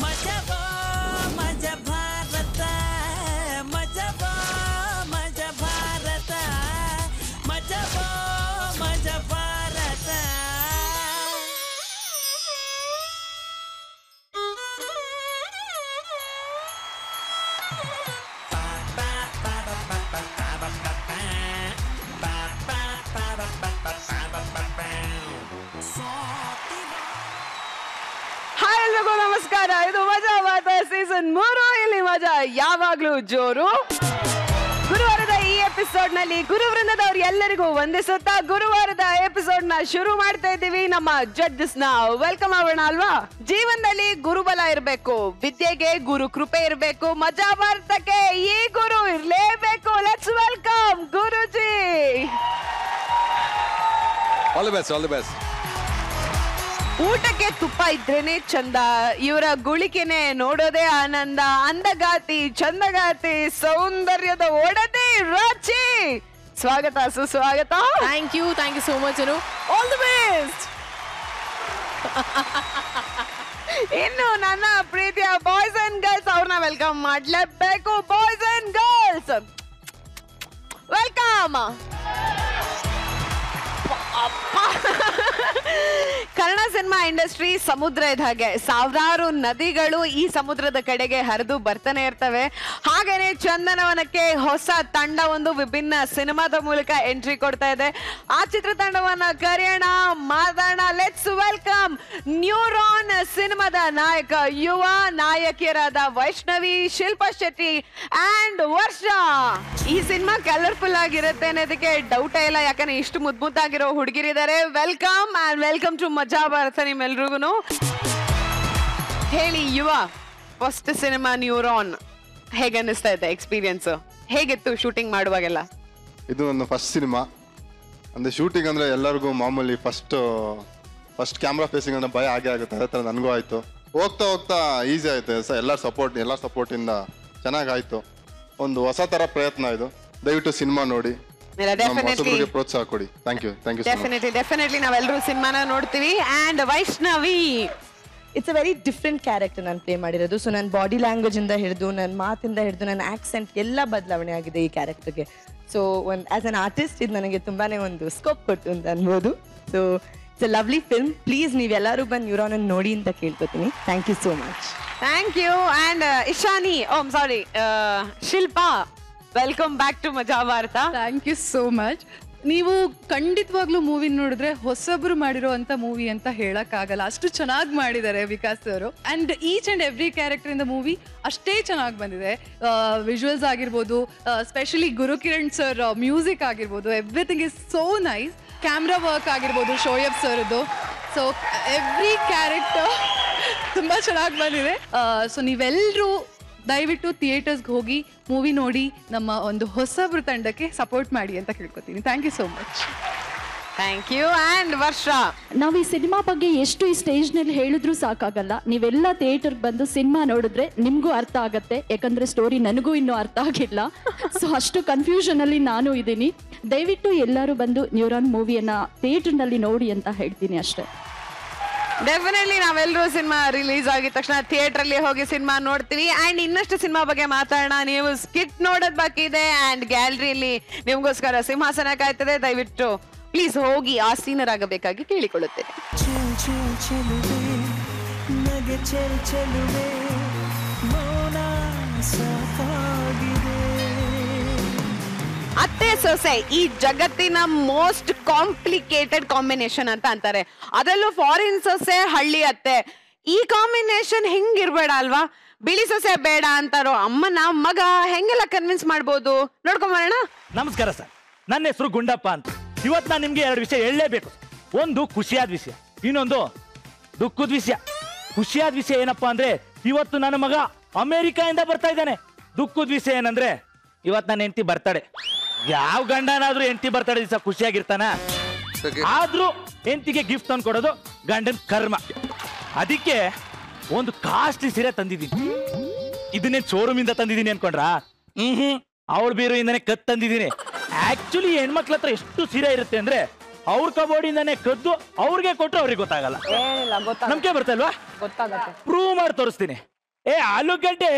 ಮಜಬಾ ಮಜ ಭಾರತ ಮಜಬಾ ಮಜ ಭಾರತ ಮಜಬಾ ಮಜ ಭಾರತ. ಹಾಯ್ ಎಲ್ರಿಗೂ ನಮಸ್ಕಾರ. ಇದು ಮಜಾ ಮಾತಾ ಸೀಸನ್ 3. ಇಲ್ಲಿ ಮಜಾ ಯಾವಾಗ್ಲೂ ಜೋರು. ಗುರುವಾರದ ಈ ಎಪಿಸೋಡ್ ನಲ್ಲಿ ಗುರುವೃಂದದವ್ರು ಎಲ್ಲರಿಗೂ ವಂದಿಸುತ್ತಾ ಗುರುವಾರದ ಎಪಿಸೋಡ್ ನ ಶುರು ಮಾಡ್ತಾ ಇದ್ದೀವಿ. ನಮ್ಮ ಜಡ್ಜಸ್ ನ ವೆಲ್ಕಮ್ ಮಾಡೋಣ ಅಲ್ವಾ? ಜೀವನದಲ್ಲಿ ಗುರುಬಲ ಇರಬೇಕು, ವಿದ್ಯೆಗೆ ಗುರು ಕೃಪೆ ಇರಬೇಕು, ಮಜಾ ಭಾರತಕ್ಕೆ ಈ ಗುರು ಇರ್ಲೇಬೇಕು. Let's welcome Guruji. All the best, all the best. ಊಟಕ್ಕೆ ತುಪ್ಪ ಇದ್ರೇನೆ ಚಂದ, ಇವರ ಗುಳಿಕೆನೆ ನೋಡೋದೇ ಆನಂದ. ಅಂದಗಾತಿ, ಚಂದಗಾತಿ, ಸೌಂದರ್ಯದ ಒಡತಿ ರಾಚಿ. ಸ್ವಾಗತ, ಸುಸ್ವಾಗತ. Thank you so much. All the best. ಇನ್ನು ನನ್ನ ಪ್ರೀತಿಯ ಬಾಯ್ಸ್ ಅಂಡ್ ಗರ್ಲ್ಸ್ ಅವ್ರನ್ನ ವೆಲ್ಕಮ್ ಮಾಡ್ಲೇಬೇಕು. Boys and girls welcome. Kannada cinema industry ಸಮುದ್ರ ಇದ್ದ ಹಾಗೆ, ಸಾವಿರಾರು ನದಿಗಳು ಈ ಸಮುದ್ರದ ಕಡೆಗೆ ಹರಿದು ಬರ್ತಾನೆ ಇರ್ತವೆ. ಹಾಗೇನೆ ಚಂದನವನಕ್ಕೆ ಹೊಸ ತಂಡ ಒಂದು ವಿಭಿನ್ನ ಸಿನಿಮಾದ ಮೂಲಕ ಎಂಟ್ರಿ ಕೊಡ್ತಾ ಇದೆ. ಆ ಚಿತ್ರತಂಡವನ್ನ ಕರೆಯೋಣ, ಮಾತಾಡೋಣ. ಲೆಟ್ಸ್ ವೆಲ್ಕಮ್ ನ್ಯೂರಾನ್ ಸಿನಿಮಾದ ನಾಯಕ, ಯುವ ನಾಯಕಿಯರಾದ ವೈಷ್ಣವಿ, ಶಿಲ್ಪಾ ಶೆಟ್ಟಿ ಅಂಡ್ ವರ್ಷಾ. ಈ ಸಿನಿಮಾ ಕಲರ್ಫುಲ್ ಆಗಿರುತ್ತೆ ಅನ್ನೋದಕ್ಕೆ ಡೌಟೇ ಇಲ್ಲ, ಯಾಕಂದ್ರೆ ಇಷ್ಟು ಮುದ್ದಾಗಿರೋ ಹುಡುಗಿರಿದ್ದಾರೆ. Welcome and welcome to Maja Bharat ನಿಮ್ಮೆಲ್ರಿಗೂ. ಹೇಳಿ ಯುವ, ಫಸ್ಟ್ ಸಿನಿಮಾ ನ್ಯೂರಾನ್ ಹೇಗೆ ಅನ್ನಿಸ್ತಾ ಇದೆ? ಎಕ್ಸ್ಪೀರಿಯನ್ಸ್ ಹೇಗಿತ್ತು ಶೂಟಿಂಗ್ ಮಾಡುವಾಗೆಲ್ಲ? ಇದು ನನ್ನ ಫಸ್ಟ್ ಸಿನಿಮಾ. ಅಂದರೆ ಶೂಟಿಂಗ್ ಅಂದರೆ ಎಲ್ಲರಿಗೂ ಮಾಮೂಲಿ ಫಸ್ಟ್ ಕ್ಯಾಮ್ರಾ ಫೇಸಿಂಗ್ ಅಂದರೆ ಭಯ ಆಗೇ ಆಗುತ್ತೆ. ಅದೇ ಥರ ನನಗೂ ಆಯಿತು. ಹೋಗ್ತಾ ಹೋಗ್ತಾ ಈಸಿ ಆಯಿತು. ಎಲ್ಲರ ಸಪೋರ್ಟಿಂದ ಚೆನ್ನಾಗಾಯಿತು. ಒಂದು ಹೊಸ ಥರ ಪ್ರಯತ್ನ ಇದು. ದಯವಿಟ್ಟು ಸಿನಿಮಾ ನೋಡಿ, ಹೊಸಬರಿಗೆ ಪ್ರೋತ್ಸಾಹ ಕೊಡಿ. Thank you. ಡೆಫಿನೆಟ್ಲಿ ನಾವೆಲ್ಲರೂ ಸಿನಿಮಾನ ನೋಡ್ತೀವಿ. And Vaishnavi, it's a very different character ನಾನು ಪ್ಲೇ ಮಾಡಿರೋದು. ಸೊ ನನ್ನ ಬಾಡಿ ಲ್ಯಾಂಗ್ವೇಜ್ ಇಂದ ಹಿಡಿದು, ನನ್ನ ಮಾತಿಂದ ಹಿಡಿದು, ನನ್ನ ಆಕ್ಸೆಂಟ್ ಎಲ್ಲ ಬದಲಾವಣೆ ಆಗಿದೆ ಈ ಕ್ಯಾರೆಕ್ಟರ್ಗೆ. ಸೊ ಆಸ್ ಅನ್ ಆರ್ಟಿಸ್ಟ್ ಇದು ನನಗೆ ತುಂಬಾನೇ ಒಂದು ಸ್ಕೋಪ್ ಕೊಟ್ಟು ಅಂತ ಅನ್ಬೋದು. So it's a lovely film. Please ನೀವೆಲ್ಲರೂ ಬಂದು ನ್ಯೂರಾನ್ ನೋಡಿ ಅಂತ ಕೇಳ್ಕೊತೀನಿ. Thank you so much. Thank you. And Ishani, sorry Shilpa, welcome back to Maja Bharatha. Thank you so much. ನೀವು ಖಂಡಿತವಾಗ್ಲೂ ಮೂವಿ ನೋಡಿದ್ರೆ ಹೊಸಬ್ರು ಮಾಡಿರೋ ಅಂತ ಮೂವಿ ಅಂತ ಹೇಳಕ್ಕಾಗಲ್ಲ, ಅಷ್ಟು ಚೆನ್ನಾಗಿ ಮಾಡಿದ್ದಾರೆ ವಿಕಾಸ್ ಅವರು. And each and every character in the movie ಅಷ್ಟೇ ಚೆನ್ನಾಗಿ ಬಂದಿದೆ. ವಿಜುವಲ್ಸ್ ಆಗಿರ್ಬೋದು, ಸ್ಪೆಷಲಿ ಗುರುಕಿರಣ್ ಸರ್ ಮ್ಯೂಸಿಕ್ ಆಗಿರ್ಬೋದು, everything is so nice. Camera work ಆಗಿರ್ಬೋದು ಶೋಯಬ್ ಸರ್ದು. ಸೊ ಎವ್ರಿ ಕ್ಯಾರೆಕ್ಟರ್ ತುಂಬ ಚೆನ್ನಾಗಿ ಬಂದಿದೆ. ಸೊ ನೀವೆಲ್ಲರೂ ದಯವಿಟ್ಟು ಥಿಯೇಟರ್ಸ್ಗೆ ಹೋಗಿ ಮೂವಿ ನೋಡಿ ನಮ್ಮ ಒಂದು ಹೊಸಬ್ರು ತಂಡಕ್ಕೆ ಸಪೋರ್ಟ್ ಮಾಡಿ ಅಂತ ಕೇಳ್ಕೊತೀನಿ. Thank you so much. Thank you. And Varsha, ನಾವು ಈ ಸಿನಿಮಾ ಬಗ್ಗೆ ಎಷ್ಟು ಈ ಸ್ಟೇಜ್ನಲ್ಲಿ ಹೇಳಿದ್ರೂ ಸಾಕಾಗಲ್ಲ. ನೀವೆಲ್ಲ ಥಿಯೇಟರ್ಗೆ ಬಂದು ಸಿನಿಮಾ ನೋಡಿದ್ರೆ ನಿಮಗೂ ಅರ್ಥ ಆಗುತ್ತೆ. ಯಾಕಂದರೆ ಸ್ಟೋರಿ ನನಗೂ ಇನ್ನೂ ಅರ್ಥ ಆಗಿಲ್ಲ. ಸೊ ಅಷ್ಟು ಕನ್ಫ್ಯೂಷನಲ್ಲಿ ನಾನು ಇದ್ದೀನಿ. ದಯವಿಟ್ಟು ಎಲ್ಲರೂ ಬಂದು ನ್ಯೂರಾನ್ ಮೂವಿಯನ್ನು ಥಿಯೇಟರ್ನಲ್ಲಿ ನೋಡಿ ಅಂತ ಹೇಳ್ತೀನಿ ಅಷ್ಟೇ. ಡೆಫಿನೆಟ್ಲಿ ನಾವೆಲ್ಲರೂ ಸಿನಿಮಾ ರಿಲೀಸ್ ಆಗಿದ ತಕ್ಷಣ ಥಿಯೇಟರ್ ಅಲ್ಲಿ ಹೋಗಿ ಸಿನಿಮಾ ನೋಡ್ತೀವಿ. ಅಂಡ್ ಇನ್ನಷ್ಟು ಸಿನಿಮಾ ಬಗ್ಗೆ ಮಾತಾಡೋಣ. ನೀವು ಸ್ಕಿಟ್ ನೋಡೋದ್ ಬಾಕಿ ಇದೆ ಅಂಡ್ ಗ್ಯಾಲರಿಯಲ್ಲಿ ನಿಮ್ಗೋಸ್ಕರ ಸಿಂಹಾಸನ ಕಾಯ್ತದೆ. ದಯವಿಟ್ಟು ಪ್ಲೀಸ್ ಹೋಗಿ ಆಸೀನರಾಗಬೇಕಾಗಿ ಕೇಳಿಕೊಳ್ಳುತ್ತೇನೆ. ಅತ್ತೆ ಸೊಸೆ ಈ ಜಗತ್ತಿನ ಮೋಸ್ಟ್ ಕಾಂಪ್ಲಿಕೇಟೆಡ್ ಕಾಂಬಿನೇಷನ್ ಅಂತ ಅಂತಾರೆ. ಅದರಲ್ಲೂ ಫಾರಿನ್ ಸೊಸೆ, ಹಳ್ಳಿ ಅತ್ತೆ, ಈ ಕಾಂಬಿನೇಷನ್ ಹೆಂಗಿರ್ಬೇಡ ಅಲ್ವಾ? ಬಿಳಿ ಸೊಸೆ ಬೇಡ ಅಂತಾರೋ ಅಮ್ಮನ ಮಗ ಹೆಂಗೆಲ್ಲ ಕನ್ವಿನ್ಸ್ ಮಾಡ್ಬೋದು? ನೋಡ್ಕೊಂಬರೋಣ. ನಮಸ್ಕಾರ ಸರ್, ನನ್ನ ಹೆಸರು ಗುಂಡಪ್ಪ ಅಂತ. ಇವತ್ತು ನಾನು ನಿಮ್ಗೆ 2 ವಿಷಯ ಹೇಳಲೇಬೇಕು. ಒಂದು ಖುಷಿಯಾದ ವಿಷಯ, ಇನ್ನೊಂದು ದುಃಖದ ವಿಷಯ. ಖುಷಿಯಾದ ವಿಷಯ ಏನಪ್ಪಾ ಅಂದ್ರೆ, ಇವತ್ತು ನನ್ನ ಮಗ ಅಮೆರಿಕಾಯಿಂದ ಬರ್ತಾ ಇದ್ದಾನೆ. ದುಃಖದ ವಿಷಯ ಏನಂದ್ರೆ, ಇವತ್ತು ನನ್ನ ಹೆಂಡತಿ ಬರ್ತಾಳೆ. ಯಾವ ಗಂಡನಾದ್ರೂ ಹೆಂಡತಿ ಬರ್ತಾಳೆ ದಿವಸ ಖುಷಿಯಾಗಿರ್ತಾನ? ಆದ್ರೂ ಹೆಂಡತಿಗೆ ಗಿಫ್ಟ್ ತಂದು ಕೊಡೋದು ಗಂಡನ ಕರ್ಮ. ಅದಕ್ಕೆ ಒಂದು ಕಾಸ್ಟ್ಲಿ ಸೀರೆ ತಂದಿದ್ದೀನಿ. ಇದನ್ನೇ ಶೋರೂಮ್ ಇಂದ ತಂದಿದ್ದೀನಿ ಅನ್ಕೊಂಡ್ರಾ? ಅವಳು ಬೀರು ಇಂದಾನೆ ಕತ್ ತಂದಿದ್ದೀನಿ. ಆಕ್ಚುಲಿ ಹೆಣ್ಮಕ್ಳ ಹತ್ರ ಎಷ್ಟು ಸೀರೆ ಇರುತ್ತೆ ಅಂದ್ರೆ ಅವ್ರ ಕಬೋರ್ಡಿಂದಾನೆ ಕದ್ದು ಅವ್ರಿಗೆ ಕೊಟ್ರೆ ಅವ್ರಿಗೆ ಗೊತ್ತಾಗಲ್ಲ. ನಂಬಿಕೆ ಬರ್ತಲ್ವಾ? ಗೊತ್ತಾಗತ್ತೆ. ಪ್ರೂವ್ ಮಾಡಿ ತೋರಿಸ್ತೀನಿ. ಏ ಆಲೂಗಡ್ಡೆ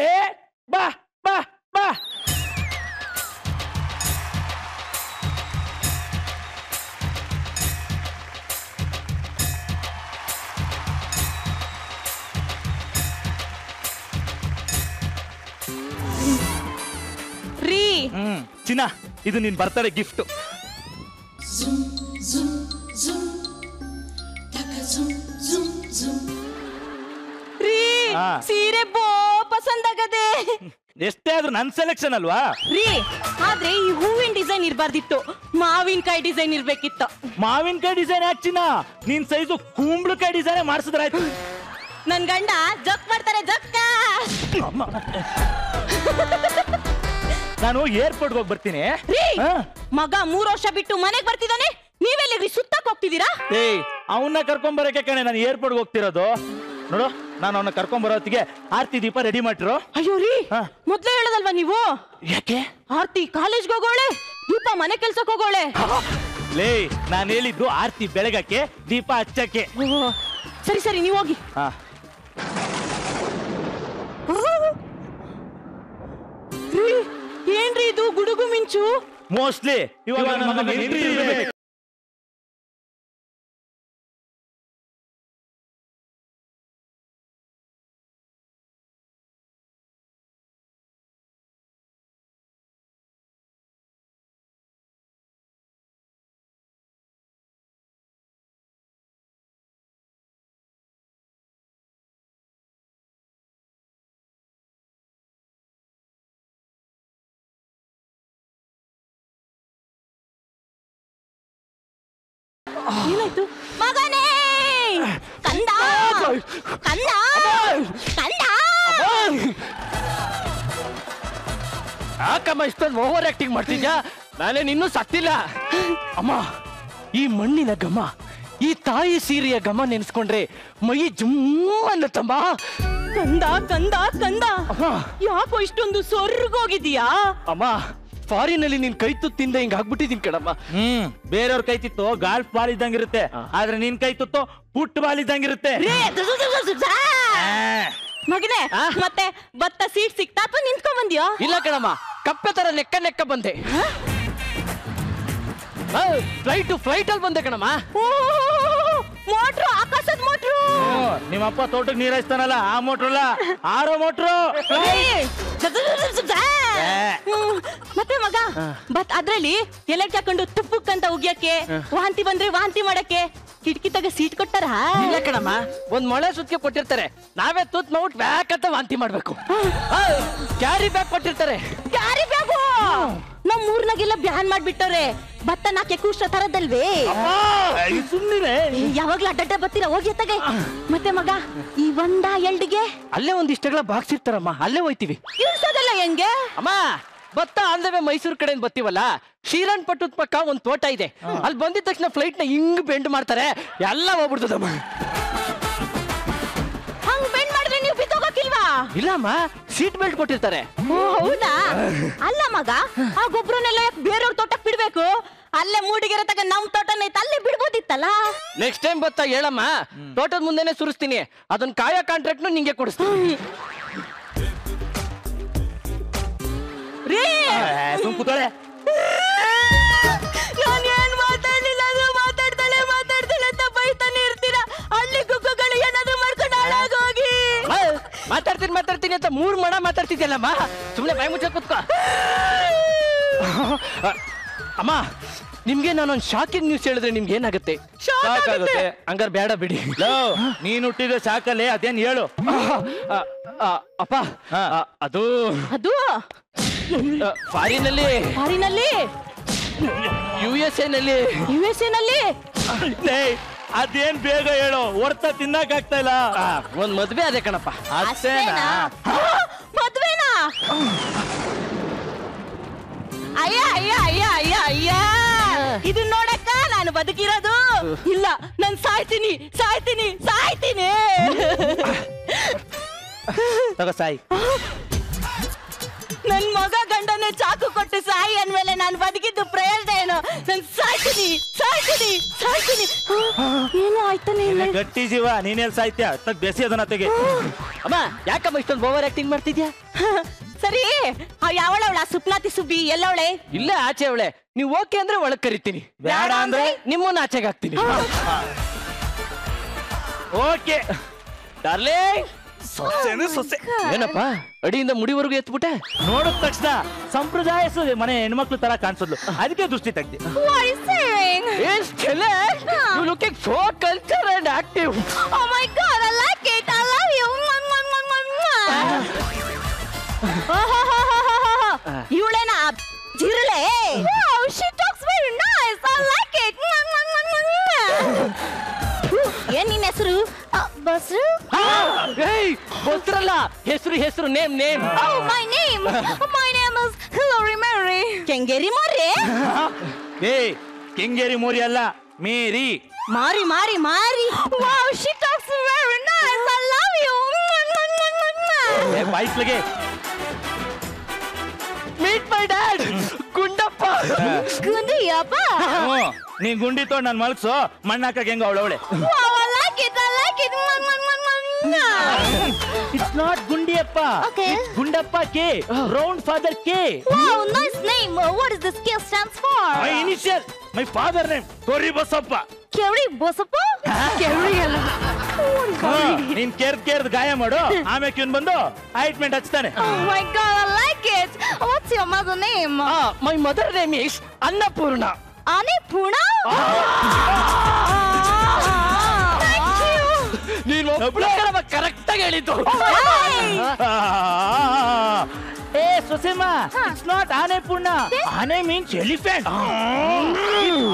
ಬಾ ಬಾ ಬಾ. ಚಿನ್ನ, ಇದು ನಿನ್ ಬರ್ತಡೇ ಗಿಫ್ಟ್. ಸೀರೆ ಬೋ ಪಸಂದ್ ಆಗದೆ. ಎಷ್ಟೇ ಆದ್ರೂ ನನ್ ಸೆಲೆಕ್ಷನ್ ಅಲ್ವಾ ರೀ? ಆದ್ರೆ ಈ ಹೂವಿನ ಡಿಸೈನ್ ಇರ್ಬಾರ್ದಿತ್ತು, ಮಾವಿನಕಾಯಿ ಡಿಸೈನ್ ಇರ್ಬೇಕಿತ್ತು. ಮಾವಿನಕಾಯಿ ಡಿಸೈನ್ ಯಾಕೆ ಚಿನ್ನ? ನಿನ್ ಸೈಜು ಕುಂಬಳಕಾಯಿ ಡಿಸೈನ್ ಮಾಡಿಸಿದ್ರಾಯ್ತು. ನನ್ ಗಂಡ ಜಕ್ ಮಾಡ್ತಾರೆ, ಜಕ್ಕ. ನಾನು ಏರ್ಪೋರ್ಟ್ ಹೋಗಿ ಬರ್ತೀನಿ. ಮಗ 3 ವರ್ಷ ಬಿಟ್ಟು ಮನೆಗ್ ಬರ್ತಿದ್ದಾನೆ, ನೀವೆಲ್ಲಿಗ್ರಿ ಸುತ್ತಕ್ ಹೋಗ್ತಿದ್ದೀರಾ? ಏಯ್, ಅವನ್ನ ಕರ್ಕೊಂಡ್ ಬರಕ್ಕೆ ಕಣೆ ನಾನು ಏರ್ಪೋರ್ಟ್ ಹೋಗ್ತಿರೋದು. ನೋಡು, ನಾನು ಅವನ್ನ ಕರ್ಕೊಂಡ್ ಬರೋತ್ತಿಗೆ ಆರ್ತಿ ದೀಪ ರೆಡಿ ಮಾಡ್ತಿರೋ. ಅಯ್ಯೋ ರೀ, ಮೊದ್ಲೇ ಹೇಳದಲ್ವಾ ನೀವು? ಯಾಕೆ? ಆರ್ತಿ ಕಾಲೇಜ್ಗೆ ಹೋಗೋಳೆ, ದೀಪ ಮನೆ ಕೆಲ್ಸಕ್ಕೆ ಹೋಗೋಳೆ. ಲೇ, ನಾನು ಹೇಳಿದ್ದು ಆರ್ತಿ ಬೆಳಗಕ್ಕೆ, ದೀಪ ಹಚ್ಚಕ್ಕೆ. ಸರಿ ಸರಿ, ನೀವು ಹೋಗಿ. ಏನ್ರಿ ಇದು ಗುಡುಗು ಮಿಂಚು? ಮೋಸ್ಟ್ಲಿ ಇವಾಗ ನನ್ನ ಮಗನಿಗೆ ಎಂಟ್ರಿ ಇರ್ಬೇಕು. ಏನಾಯ್ತು ಮಗನೇ? ಕಂದ ಕಂದ ಕಂದ. ಯಾಕಮ್ಮ ಇಷ್ಟೊಂದು ಓವರ್ ಆಕ್ಟಿಂಗ್ ಮಾಡ್ತಿದ್ಯಾ? ನಾನೇನು ಇನ್ನೂ ಸತ್ತಿಲ್ಲ ಅಮ್ಮ. ಈ ಮಣ್ಣಿನ ಘಮ, ಈ ತಾಯಿ ಸೀರೆಯ ಘಮ ನೆನೆಸ್ಕೊಂಡ್ರೆ ಮೈ ಜುಮ್ಮ ಅನ್ನತ್ತಮ್ಮ. ಕಂದ ಕಂದ ಕಂದ, ಯಾಕೋ ಇಷ್ಟೊಂದು ಸೊರ್ಗೋಗಿದೀಯಾ? ಅಮ್ಮ, ಫಾರಿನಲ್ಲಿ ನಿನ್ ಕೈ ತುತ್ತಿಂದ ಹಿಂಗ ಆಗ್ಬಿಟ್ಟಿದೀನಿ ಕಣಮ್ಮ. ಬೇರೆಯವ್ರ ಕೈ ತಿತ್ತು ಗಾಲ್ಫ್ ಬಾಲ್ ಇದ್ದಂಗಿರುತ್ತೆ, ಆದ್ರೆ ನಿನ್ ಕೈ ತುತ್ತು ಪುಟ್ ಬಾಲ್ ಇದ್ದಂಗಿರುತ್ತೆ. ಮಗನೇ, ಮತ್ತೆ ಭತ್ತ ಸೀಟ್ ಸಿಕ್ತಾ ಅಥವಾ ನಿಂತ್ಕೊಂಡ್ ಬಂದ್ಯೋ? ಇಲ್ಲ ಕಣಮ್ಮ, ಕಪ್ಪೆ ತರ ನೆಕ್ಕ ಬಂದೆ. ಫ್ಲೈಟ್ ಅಲ್ಲಿ ಬಂದೆ ಕಣಮ್ಮ. ಮೋಟ್ರು, ಆಕಾಶದ ಮೋಟ್ರು. ನಿಮ್ಮಪ್ಪ ತೋಟಕ್ಕೆ ನೀರ್ ಹಾಯಿಸ್ತಾನಲ್ಲ ಆ ಮೋಟ್ರು ಅಲ್ಲ, ಆರೋ ಮೋಟ್ರು. ಮತ್ತೆ ಮಗ ಅದ್ರಲ್ಲಿ ಎಲೆಟ್ ಹಾಕೊಂಡು ತುಪ್ಪಕ್ಕಂತ ಉಗಿಯಕ್ಕೆ, ವಾಂತಿ ಬಂದ್ರೆ ವಾಂತಿ ಮಾಡಕ್ಕೆ ಕಿಟಕಿ ತಗ ಸೀಟ್ ಕೊಟ್ಟಾರ? ಇಲ್ಲ ಕಣಮ್ಮ, ಒಂದ್ ಮೊಳೆ ಸುತ್ತಿಗೆ ಕೊಟ್ಟಿರ್ತಾರೆ, ನಾವೇ ತೂತ್ ಮಾಡ್ಬಿಟ್ಟು ಬ್ಯಾಕ್ ಅಂತ ವಾಂತಿ ಮಾಡ್ಬೇಕು. ಕ್ಯಾರಿ ಬ್ಯಾಗ್ ಕೊಟ್ಟಿರ್ತಾರೆ. ಕ್ಯಾರಿ ಬ್ಯಾಗು ನಮ್ ಊರ್ನಾಗೆಲ್ಲ ಬ್ಯಾನ್ ಮಾಡ್ಬಿಟ್ಟವ್ರೆ. ಭತ್ತ ನಾಕೆ ಕೂಷ್ಟ ತರದಲ್ವೇ? ಸುಮ್ಮನೆ ಯಾವಾಗ್ಲೂ ಅಡ್ಡ ಬರ್ತೀರಾ, ಹೋಗಿ ಎತ್ತಗೆ. ಮತ್ತೆ ಮಗ, ಈ ಒಂದ ಎಲ್ಡಿಗೆ ಅಲ್ಲೇ ಒಂದಿಷ್ಟಗಳ ಬಾಕ್ಸ್ ಇರ್ತಾರಮ್ಮ, ಅಲ್ಲೇ ಹೋಯ್ತಿವಿ. ಇಳ್ಸೋದಲ್ಲ ಹೆಂಗೆ ಅಮ್ಮ? ಭತ್ತ ಅಂದವೇ ಮೈಸೂರು ಕಡೆಯಿಂದ ಬರ್ತೀವಲ್ಲ, ಶ್ರೀರಂಗಪಟ್ಟಣದ ಪಕ್ಕ ಒಂದ್ ತೋಟ ಇದೆ, ಅಲ್ಲಿ ಬಂದಿದ ತಕ್ಷಣ ಫ್ಲೈಟ್ ನ ಹಿಂಗ್ ಬೆಂಡ್ ಮಾಡ್ತಾರೆ, ಎಲ್ಲ ಹೋಗ್ಬಿಡ್ತದಮ್ಮ. ಹಂಗ್ ಬೆಂಡ್ ಮಾಡಿದ್ರೆ ನೀವು ಬಿದ್ದೋಗಕ್ಕಿಲ್ವಾ? ಇಲ್ಲಮ್ಮ, ಸೀಟ್ ಬೆಲ್ಟ್ ಕೊಟ್ಟಿರ್ತಾರೆ. ಹೌದಾ? ಅಲ್ಲ ಮಗ, ಆ ಗೊಬ್ಬರನೆಲ್ಲ ಯಾಕೆ ಬೇರೆಯವ್ರ ತೋಟಕ್ಕೆ ಬಿಡ್ಬೇಕು? ಅಲ್ಲೇ ಮೂಡಿಗೆರೆ ತಗ ನಮ್ ತೋಟನ ಐತೆ, ಅಲ್ಲೇ ಬಿಡ್ಬೋದಿತ್ತಲ್ಲ. ನೆಕ್ಸ್ಟ್ ಟೈಮ್ ಭತ್ತ ಹೇಳಮ್ಮ, ತೋಟದ ಮುಂದೆನೆ ಸುರಿಸ್ತೀನಿ, ಅದನ್ನ ಕಾಯ ಕಾಂಟ್ರಾಕ್ಟ್ ನಿಂಗೆ ಕೊಡಿಸ್ತೀನಿ. ಕೂತಾಳೆ. ನಾನು ಏನ್ ಮಾತಾಡ್ಲಿಲ್ಲ, ಅದು ಮಾತಾಡ್ತಾಳೆ ಅಂತ ಬೈತಾನೆ ಇರ್ತೀರಾ. ಹಳ್ಳಿ ಗುಗ್ಗುಗಳು ಏನಾದ್ರು ಮಾಡ್ಕೊಂಡು ಹಾಳಾಗೋಗಿ. ಮಾತಾಡ್ತೀನಿ ಅಂತ 3 ಮಣ ಮಾತಾಡ್ತಿದ್ಯಲ್ಲಮ್ಮ, ಸುಮ್ನೆ ಬಾಯಿ ಮುಚ್ಚ ಕೂತ್ಕೋ. ಅಮ್ಮ, ನಿಮ್ಗೆ ನಾನೊಂದು ಶಾಕಿಂಗ್ ನ್ಯೂಸ್ ಹೇಳಿದ್ರೆ ನಿಮ್ಗೆ ಏನಾಗುತ್ತೆ? ಸಾಕಾಗುತ್ತೆ. ಹಂಗಾರೆ ಬೇಡ ಬಿಡಿ. ನೀನ್ ಹುಟ್ಟಿದ ಸಾಕಲ್ಲೇ, ಅದೇನ್ ಹೇಳು. ಅಪ್ಪ, ಅದು ಅದು ಫಾರಿನಲ್ಲಿ USA ನಲ್ಲಿ ಅದೇನ್ ಬೇಗ ಹೇಳು, ಹೊರ್ತ ತಿನ್ನಕ್ ಆಗ್ತಾ ಇಲ್ಲ. ಒಂದ್ ಮದ್ವೆ ಅದೇ ಕಣಪ್ಪ. ಅಷ್ಟೇನಾ? ಮದ್ವೆನಾ? ಅಯ್ಯ ಅಯ್ಯ ಅಯ್ಯ ಅಯ್ಯ ಅಯ್ಯ, ಇದು ನೋಡಕ್ಕ ನಾನು ಬದುಕಿರೋದು ಇಲ್ಲ, ನಾನು ಸಾಯ್ತೀನಿ. ತಗೋ ಸಾಯಿ. ನನ್ ಮಗ ಗಂಡನೇ ಚಾಕು ಕೊಟ್ಟು ಸಾಯಿ ಅಂದ್ಮೇಲೆ ನಾನು ಬದುಕಿದ್ದು ಪ್ರಯೋಜನ ಏನು? ನಾನು ಸಾಯ್ತೀನಿ ಸಾಯ್ತೀನಿ ಸಾಯ್ತೀನಿ. ಏನೋ ಆಯ್ತಾನೆ ಗಟ್ಟಿ ಜೀವ, ನೀನೆಲ್ ಸಾಯ್ತ್ಯಾ? ಬೆಸಿ ಅದನ್ನ ತೆಗೆ. ಅಮ್ಮ ಯಾಕಮ್ಮ ಇಷ್ಟೊಂದು ಓವರ್ ಆಕ್ಟಿಂಗ್ ಮಾಡ್ತಿದ್ಯಾ? ಸರಿ, ಯಾವಳವಳ ಸುಪ್ನಾತಿ ಸುಬ್ಬಿ ಎಲ್ಲವಳೆ? ಇಲ್ಲ ಆಚೆ ಅವಳೆ. ನೀವು ಓಕೆ ಅಂದ್ರೆ ಒಳಗ್ ಕರಿತೀನಿ, ಬೇಡ ಅಂದ್ರೆ ನಿಮ್ಮನ್ನ ಆಚೆಗೆ ಹಾಕ್ತೀನಿ. Okay darling. ಸೊಸೆ ಏನಪ್ಪ ಅಡಿಯಿಂದ ಮುಡಿವರೆಗೂ ಎತ್ಬಿಟ್ಟೆ? ನೋಡಿದ ತಕ್ಷಣ ಸಂಪ್ರದಾಯ ಮನೆ ಹೆಣ್ಮಕ್ಳು ತರ ಕಾಣಿಸೋದು, ಅದಕ್ಕೆ ದೃಷ್ಟಿ ತೆಗ್ದೆ. Looking so culture and active. Oh my God, I like it. I love you. ಇವಳೇನಾ ಜಿರಳೆ? Wow, she talks very nice. I like it. ಏನ್ ನಿನ್ನ ಹೆಸರು? ಬಸ್ರು? ಬಸ್ರಲ್ಲ, ಹೆಸರು name name. Oh, my name is Hillary Mary. Kengeri ಮೋರಿ? ಕೆಂಗೇರಿ ಮೋರಿ ಅಲ್ಲ, ಮೇರಿ. ಮಾರಿ. Wow, she talks very nice. I love you. ಬಾಯ್ಸ್ಲಿಗೆ meet my dad Gundappa. Gundiyappa? ನೀ ಗುಂಡಿ ತೊಗೊಂಡು ನಾನು ಮಲ್ಸು, ಮಣ್ಣಾಕ ಹೆಂಗ ಅವಳವಳೆ. Wow, I like it. It's not Gundiyappa. Okay. It's Gundappa K. Round father K. Wow, nice name. What does this K stands for? My initial. My father name. ಕೋರಿ ಬಸಪ್ಪ. ಕೆವಳಿ ಬಸಪ್ಪ? ಕೆವಳಿ ಅಲ್ಲ. ನೀನ್ ಕೇರ್ದ್ ಗಾಯ ಮಾಡು, ಆಮೇಲೆ ಇವನ್ ಬಂದು ointment ಹಚ್ತಾನೆ. Oh my God, I like it. What's your mother name? My mother name is Annapurna. Annapurna? Thank you. ನೀನು correct ಆಗಿ ಹೇಳಿದ್ದು. ಏ ಸುಸೀಮ, ಇಟ್ಸ್ ನಾಟ್ ಆನೆಪೂರ್ಣ. ಆನೆ means elephant.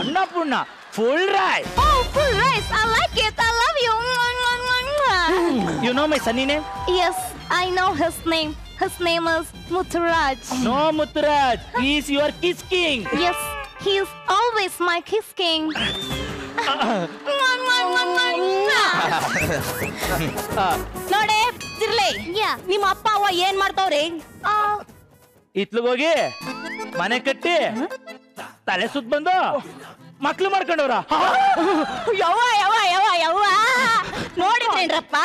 Annapurna full rice. Oh, full rice. I like it. I love you. You know my sonny name? Yes, I know his name. His name is Muturaj. No, Muturaj. He is your kiss king. Yes, he is always my kiss king. ನೋಡೆ ಜಿರ್ಲೆ, ನಿಮ್ಮ ಅಪ್ಪ ಅವ್ವ ಏನ್ ಮಾಡ್ತಾವ್ರೆ? ಇತ್ಲಗೋಗಿ ಮನೆ ಕಟ್ಟಿ ತಲೆ ಸುತ್ತ ಬಂದು ಮಕ್ಳು ಮಾಡ್ಕೊಂಡವ್ರ. ಯವ್ವ ನೋಡಿದ್ರೇನ್ರಪ್ಪ,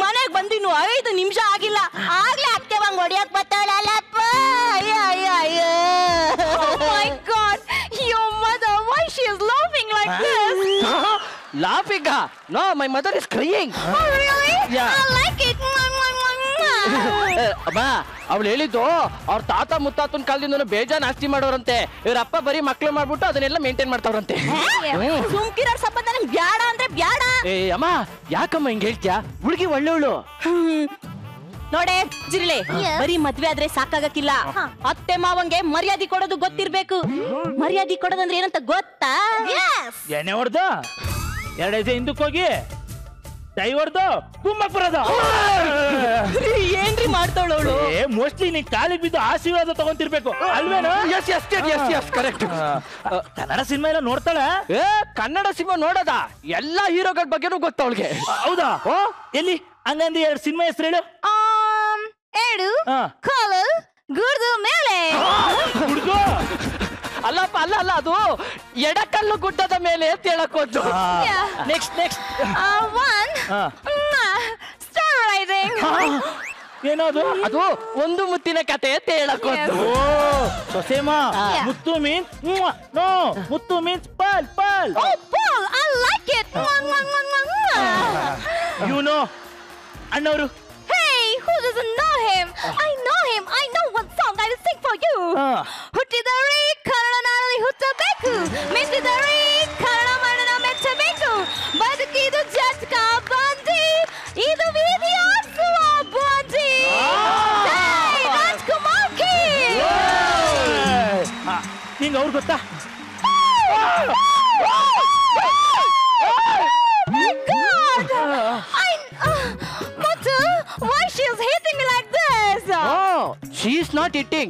ಮನೆಗ್ ಬಂದಿನ್ನು 5 ನಿಮಿಷ ಆಗಿಲ್ಲ, ಆಗ್ಲೇ ಅತ್ತೆ ಬಂಗ್ ಹೊಡಿಯಕ್ ಬರ್ತಾಳಲ್ಲಪ್ಪ. Oh my God, your mother, why she is laughing like this? Laughing? No, my mother is crying. Oh really? Yeah. I like it. ಅಮ್ಮ ಅವಳು ಹೇಳಿದ್ದು ಅವ್ರ ತಾತ ಮುತ್ತಾತನ ಕಾಲದಿಂದ ಬೇಜಾನ್ ಆಸ್ತಿ ಮಾಡೋರಂತೆ. ಇವ್ರಪ್ಪ ಬರೀ ಮಕ್ಳು ಮಾಡ್ಬಿಟ್ಟು ಅದನ್ನೆಲ್ಲ ಮೇಂಟೈನ್ ಮಾಡ್ತಾವ್ರಂತೆ. ಸುಮ್ಕಿರೋ ಸಂಬಂಧ ನಂಗೆ ಬ್ಯಾಡ ಅಂದ್ರೆ ಬ್ಯಾಡ. ಏ ಅಮ್ಮ ಯಾಕಮ್ಮ ಹಿಂಗ್ ಹೇಳ್ತ್ಯಾ? ಹುಡುಗಿ ಒಳ್ಳೆವಳು. ನೋಡೆ ಜಿರ್ಲೆ, ಬರೀ ಮದ್ವೆ ಆದ್ರೆ ಸಾಕಾಗಕ್ಕಿಲ್ಲ. ಅತ್ತೆ ಮಾವಂಗೆ ಮರ್ಯಾದೆ ಕೊಡೋದು ಗೊತ್ತಿರ್ಬೇಕು. ಮರ್ಯಾದೆ ಕೊಡೋದಂದ್ರೆ ಏನಂತ ಗೊತ್ತಾ? ಎಣ್ಣೆ ಹೊಡ್ದು 2 ಹೆಜ್ಜೆ ಹಿಂದಕ್ಕೆ ಹೋಗಿ ಟೈ ಹೊಡ್ದು ಕುಮ್ಮಕ್ ಬರೋದು. ಏನ್ರಿ ಮಾಡ್ತಾಳವಳು? ಮೋಸ್ಟ್ಲಿ ನೀನ್ ಕಾಲಿಗೆ ಬಿದ್ದು ಆಶೀರ್ವಾದ ತಗೊಂತಿರ್ಬೇಕು ಅಲ್ವೇನೋ? Yes correct. ಕನ್ನಡ ಸಿನಿಮಾ ಎಲ್ಲ ನೋಡ್ತಾಳ? ಕನ್ನಡ ಸಿನಿಮಾ ನೋಡೋದ? ಎಲ್ಲಾ ಹೀರೋಗಳ ಬಗ್ಗೆನೂ ಗೊತ್ತ ಅವಳಿಗೆ. ಹೌದಾ? ಎಲ್ಲಿ ಹಂಗಂದ್ರೆ 2 ಸಿನಿಮಾ ಹೆಸರು ಹೇಳು. ಏಳು ಕಾಲು ಗುಡ್ದು ಮೇಲೆ. ಹುಡುಗು ಅಲ್ಲಪ್ಪ ಅಲ್ಲ, ಅದು ಎಡಕಲ್ಲು ಗುಡ್ಡದ ಮೇಲೆ ಅಂತ ಹೇಳಕ್ ಹೋದ್ದು. Next star riding. ಏನದು? ಅದು ಒಂದು ಮುತ್ತಿನ ಕತೆ ಅಂತ ಹೇಳಕ್ ಹೋದ್ದು. ಸೊಸೇಮ, ಮುತ್ತು means no, Muthu means Pal. Oh, Paul, I like it. You know ಅಣ್ಣವರು. Hey, who doesn't know him? I know him. I know one song. I will sing for you. ಹುಟ್ಟಿದರೆ ಕನ್ನಡ ನಾಡಲ್ಲಿ ಹುಟ್ಟಬೇಕು, ಮೆಟ್ಟಿದರೆ ಕನ್ನಡ ಮಣ್ಣನ್ನ ಮೆಚ್ಚಬೇಕು, ಬದುಕಿದು ಜಟ್ಕ ಬಂದಿ, ಇದು ಬೀದಿ ಆಡ್ಸುವ ಬಂದಿ. ರಾಜ್ಕುಮಾರ್ ಕಿ. ನಿಂಗೆ ಅವ್ರು ಗೊತ್ತಾ? My God! But why she is hitting me like this? Oh, she is not hitting.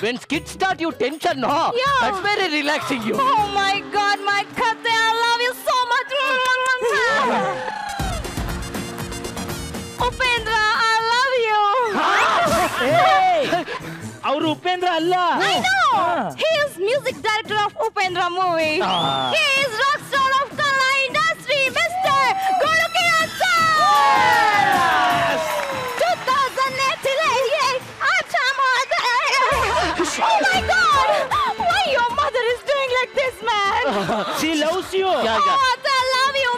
When skits start, you tension, no? Yeah. That's very relaxing you. Oh my God, my Kate, I love you so much. Upendra, I love you. ಅವರು ಉಪೇಂದ್ರ ಅಲ್ಲ. I know. He is music director of Upendra movie. He is rock star of Kannada industry, Mr. Golukiyan sir. 2088. Oh my God! Why your mother is doing like this, man? She loves you. Oh, I love you.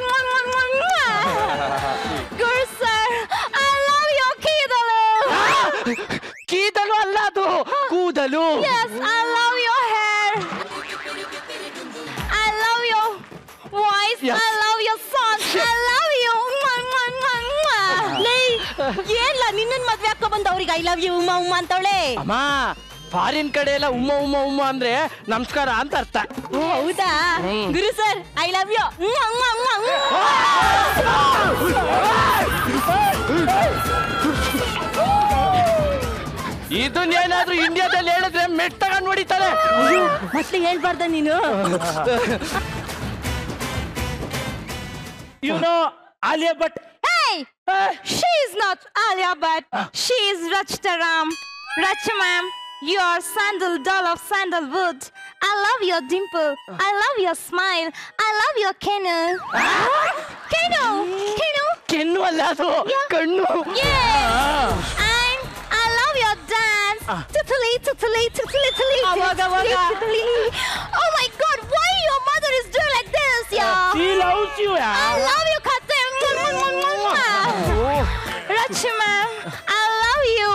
Guru sir, I love your Kidalu. ಕೀದಲು ಅಲ್ಲ ಅದು, ಕೂದಲು. Yes, I love your hair. I love your voice. Yes. I love your song. I love you. ಏನ್ಲ ನಿನ್ನನ್ ಮದ್ವೆ ಹಾಕೋ ಬಂದ ಅವ್ರಿಗೆ I love you ಉಮ್ಮ ಉಮ್ಮ ಅಂತವಳೆ. ಅಮ್ಮ, foreign ಕಡೆ ಎಲ್ಲ ಉಮ್ಮ ಉಮ್ಮ ಉಮ್ಮ ಅಂದ್ರೆ ನಮಸ್ಕಾರ ಅಂತ ಅರ್ಥ. ಹೌದಾ? ಗುರು ಸರ್, ಐ ಲವ್ ಯು. ಇದನ್ನೇನಾದ್ರೂ ಇಂಡಿಯಾದಲ್ಲಿ ಹೇಳಿದ್ರೆ ಮೆಟ್ ತಗೊಂಡ್ ನೋಡಿತಾರೆ. ಮತ್ತೆ ಹೇಳ್ಬಾರ್ದ ನೀನು? You know Alia Bhatt. Hey, she is not Alia Bhatt. She is Rachita Ram. Racha ma'am, your sandal doll of sandalwood. I love your dimple. I love your smile. I love your Kenu. Kenu. ಕೆನ್ನು ಅಲ್ಲ ಅದು, ಕಣ್ಣು. Yes. And I love your dance. Tutuli. Oh my God, why your mother is doing like this, yeah? She loves you, I love you, Kate. Rachi ma'am, I love you.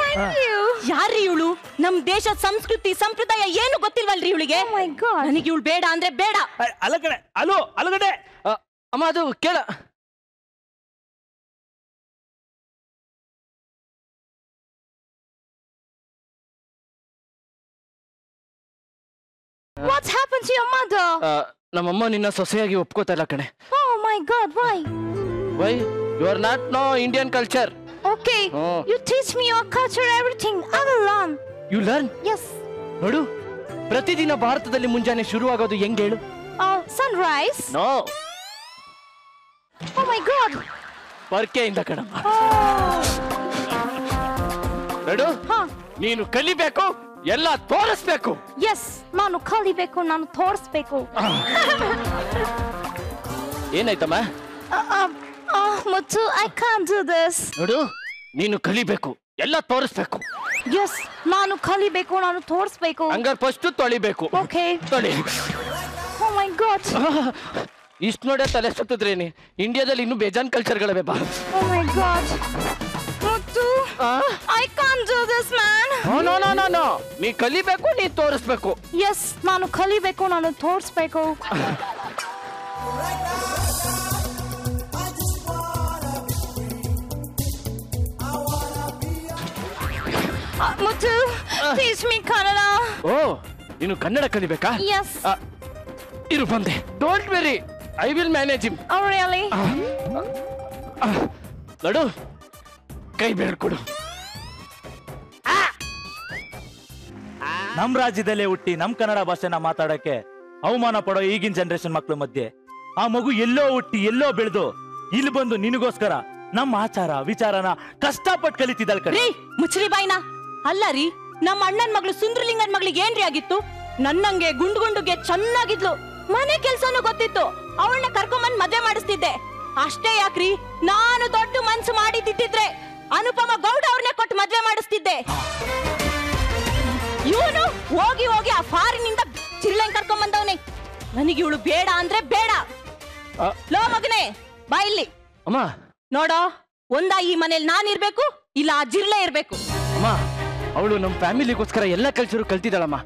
Thank you. ಯಾರ್ರಿ ಇವಳು? ನಮ್ ದೇಶದ ಸಂಸ್ಕೃತಿ ಸಂಪ್ರದಾಯ ಏನು ಗೊತ್ತಿಲ್ವಲ್ರಿ ಇವಳಿಗೆ? Oh my God. ನನಗೆ ಇವಳು ಬೇಡ ಅಂದ್ರೆ ಬೇಡ. ಅಲಗಡೆ ಅಲಗಡೆ. ಅಮ್ಮ ಅದು ಕೇಳ. What's happened to your mother? ನಮ್ಮಮ್ಮ ನಿನ್ನ ಸೊಸೆಯಾಗಿ ಒಪ್ಕೋತಾ ಇಲ್ಲ ಕಣೆ. Oh my God, why? Why you are not know Indian culture. Okay, you teach me your culture, everything. I will learn. You learn. Yes. ನೋಡು, ಪ್ರತಿದಿನ ಭಾರತದಲ್ಲಿ ಮುಂಜಾನೆ ಶುರುವಾಗೋದು ಹೆಂಗ್ ಹೇಳು? Sunrise. No. Oh my God. ಪರ್ಕೆಯಿಂದ ಕಣಮ್ಮ. ನೋಡು, ನೀನು ಕಲಿಬೇಕು, ಎಲ್ಲ ತೋರಿಸ್ಬೇಕು. Yes, ನಾನು ಕಲಿಬೇಕು, ನಾನು ತೋರಿಸ್ಬೇಕು. ಏನಾಯ್ತಮ್ಮ? Muthu, I can't do this. ನೋಡು, ನೀನು ಕಲಿಬೇಕು, ಎಲ್ಲ ತೋರಿಸ್ಬೇಕು. Yes, ನಾನು ಕಲಿಬೇಕು, ನಾನು ತೋರಿಸ್ಬೇಕು. ಹಂಗಾರೆ ಫಸ್ಟ್ ತೊಳಿಬೇಕು. Okay. ತೊಳಿ. Oh my God. ಇಷ್ಟು ನೋಡೇ ತಲೆ ಸುತ್ತಿದ್ರೇನಿ, ಇಂಡಿಯಾದಲ್ಲಿ ಇನ್ನೂ ಬೇಜಾನ್ ಕಲ್ಚರ್ಗಳವೆ ಬಾ. Oh my God. Muthu, I can't do this, man. No. ನೀ ಕಲಿಬೇಕು, ನೀ ತೋರಿಸ್ಬೇಕು. Yes, ನಾನು ಕಲಿಬೇಕು, ನಾನು ತೋರಿಸ್ಬೇಕು. Muthu, teach me Kannada. ಓ, ನೀನು ಕನ್ನಡ ಕಲಿಬೇಕಾ? Yes. ಇರು ಬಂದೆ. Don't very, I will manage him. Oh really? ನೋಡು, ಕೈ ಬೇಡ್ಕೊಡು. ನಮ್ ರಾಜ್ಯದಲ್ಲೇ ಹುಟ್ಟಿ ನಮ್ ಕನ್ನಡ ಭಾಷೆನ ಮಾತಾಡಕ್ಕೆ ಅವಮಾನ ಪಡೋ ಈಗಿನ ಜನರೇಷನ್ ಮಕ್ಳ ಮಧ್ಯೆ ಆ ಮಗು ಎಲ್ಲೋ ಹುಟ್ಟಿ ಎಲ್ಲೋ ಬೆಳೆದು ಇಲ್ಲಿ ಬಂದು ನಿನಗೋಸ್ಕರ ನಮ್ಮ ಆಚಾರ ವಿಚಾರನ ಕಷ್ಟಪಟ್ಟು ಕಲಿತಿದ್ದಲ್ ಕಡೆ. ಮುಚ್ಚರಿ ಬಾಯ್ನ. ಅಲ್ಲ ರೀ, ನಮ್ಮ ಅಣ್ಣನ್ ಮಗಳು ಸುಂದ್ರಲಿಂಗನ್ ಮಗಳಿಗೆ ಏನ್ರಿ ಆಗಿತ್ತು? ನನ್ನಂಗೆ ಗುಂಡುಗೆ ಚೆನ್ನಾಗಿದ್ಲು, ಮನೆ ಕೆಲ್ಸನೂ ಗೊತ್ತಿತ್ತು, ಅವಳನ್ನ ಕರ್ಕೊಂಬಂದ್ ಮದ್ವೆ ಮಾಡಿಸ್ತಿದ್ದೆ. ಅಷ್ಟೇ ಯಾಕ್ರಿ, ನಾನು ದೊಡ್ಡ ಮನ್ಸು ಮಾಡಿದ್ದಿದ್ರೆ ಅನುಪಮ ಗೌಡ ಅವ್ರನ್ನೇ ಕೊಟ್ಟು ಮದ್ವೆ ಮಾಡಿಸ್ತಿದ್ದೆ. ಇವನು ಹೋಗಿ ಆ ಫಾರಿನಿಂದ ಚಿರ್ಲೆಂಗ್ ಕರ್ಕೊಂಡ್ ಬಂದವನೇ. ನನಗೆ ಇವಳು ಬೇಡ ಅಂದ್ರೆ ಬೇಡ. ಲೋ ಮಗನೇ, ಬಾ ಇಲ್ಲಿ. ಅಮ್ಮ ನೋಡೋ, ಒಂದ ಈ ಮನೇಲಿ ನಾನಿರ್ಬೇಕು, ಇಲ್ಲ ಆ ಜಿರ್ಲೆ ಇರ್ಬೇಕು. ಅಮ್ಮ, ಅವಳು ನಮ್ಮ ಫ್ಯಾಮಿಲಿಗೋಸ್ಕರ ಎಲ್ಲ ಕಲ್ಚರು ಕಲ್ತಿದ್ದಾಳಮ್ಮ.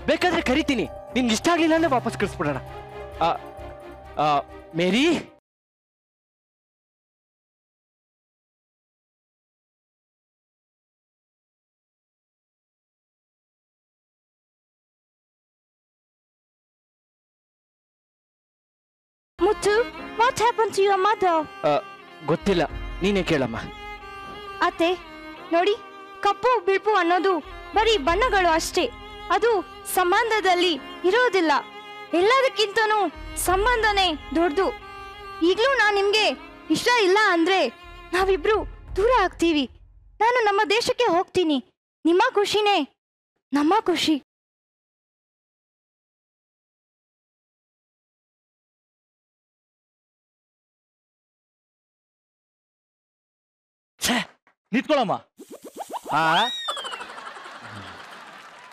ಬೇಕಾದ್ರೆ ಕರಿತೀನಿ, ನಿನ್ಗೆ ಇಷ್ಟ ಆಗ್ಲಿಲ್ಲ ಅಂದ್ರೆ ವಾಪಸ್ ಕಳಿಸ್ಬಿಡೋಣ. ಮೇರಿ, Muthu, what happened to your mother? ಗೊತ್ತಿಲ್ಲ, ನೀನೇ ಕೇಳಮ್ಮ. ಅತ್ತೆ ನೋಡಿ, ಕಪ್ಪು ಬಿಳುಪು ಅನ್ನೋದು ಬರೀ ಬಣ್ಣಗಳು ಅಷ್ಟೇ, ಅದು ಸಂಬಂಧದಲ್ಲಿ ಇರೋದಿಲ್ಲ. ಎಲ್ಲದಕ್ಕಿಂತನೂ ಸಂಬಂಧನೇ ದೊಡ್ಡದು. ಈಗಲೂ ನಾನು ನಿಮ್ಗೆ ಇಷ್ಟ ಇಲ್ಲ ಅಂದ್ರೆ ನಾವಿಬ್ರು ದೂರ ಆಗ್ತೀವಿ. ನಾನು ನಮ್ಮ ದೇಶಕ್ಕೆ ಹೋಗ್ತೀನಿ. ನಿಮ್ಮ ಖುಷಿನೇ ನಮ್ಮ ಖುಷಿ. ನಿಂತ್ಕೊಳ್ಳಮ್ಮ.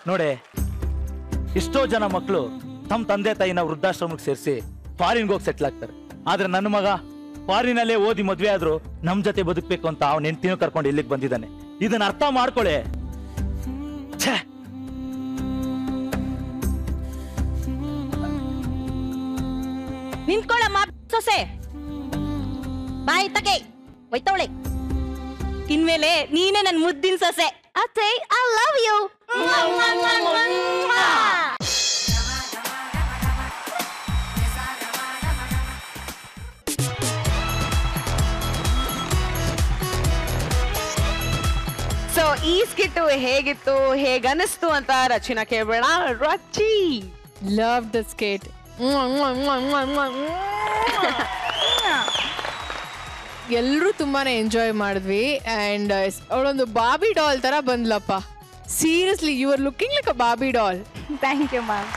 ನೋಡೆ, ಎಷ್ಟೋ ಜನ ಮಕ್ಕಳು ತಮ್ಮ ತಂದೆ ತಾಯಿನ ವೃದ್ಧಾಶ್ರಮಕ್ಕೆ ಸೇರಿಸಿ ಫಾರಿನ್ಗೆ ಹೋಗಿ ಸೆಟ್ಲ್ ಆಗ್ತಾರೆ. ಆದ್ರೆ ನನ್ನ ಮಗ ಫಾರಿನಲ್ಲೇ ಓದಿ ಮದ್ವೆ ಆದ್ರೂ ನಮ್ ಜೊತೆ ಬದುಕ್ಬೇಕು ಅಂತ ಅವ್ನ ಹೆಂಡ್ತಿನೂ ಕರ್ಕೊಂಡು ಇಲ್ಲಿಗೆ ಬಂದಿದ್ದಾನೆ. ಇದನ್ನ ಅರ್ಥ ಮಾಡ್ಕೊಳ್ಳೆ. ನಿಂತ್ಕೊಳ್ಳಮ್ಮ ಸೊಸೆ, ಬಾಯಿ ತಗೆ ಒಯ್ತವಳೆ. ಇನ್ಮೇಲೆ ನೀನೇ ನನ್ ಮುದ್ದಿನ ಸೊಸೆ. ಅತ್ತೆ, ಐ ಲವ್ ಯು. ಸೊ ಈ ಸ್ಕಿಟ್ ಹೇಗಿತ್ತು, ಹೇಗನಿಸ್ತು ಅಂತ ರಚನಾ ಕೇಳಬೇಡ. Rachi, love the skit. ಎಲ್ಲರೂ ತುಂಬಾನೇ ಎಂಜಾಯ್ ಮಾಡಿದ್ವಿ. ಅಂಡ್ ಅವಳೊಂದು ಬಾಬಿ ಡಾಲ್ ತರ ಬಂದ್ಲಪ್ಪ. Seriously, you are looking like a ಬಾಬಿ doll. Thank you ma'am.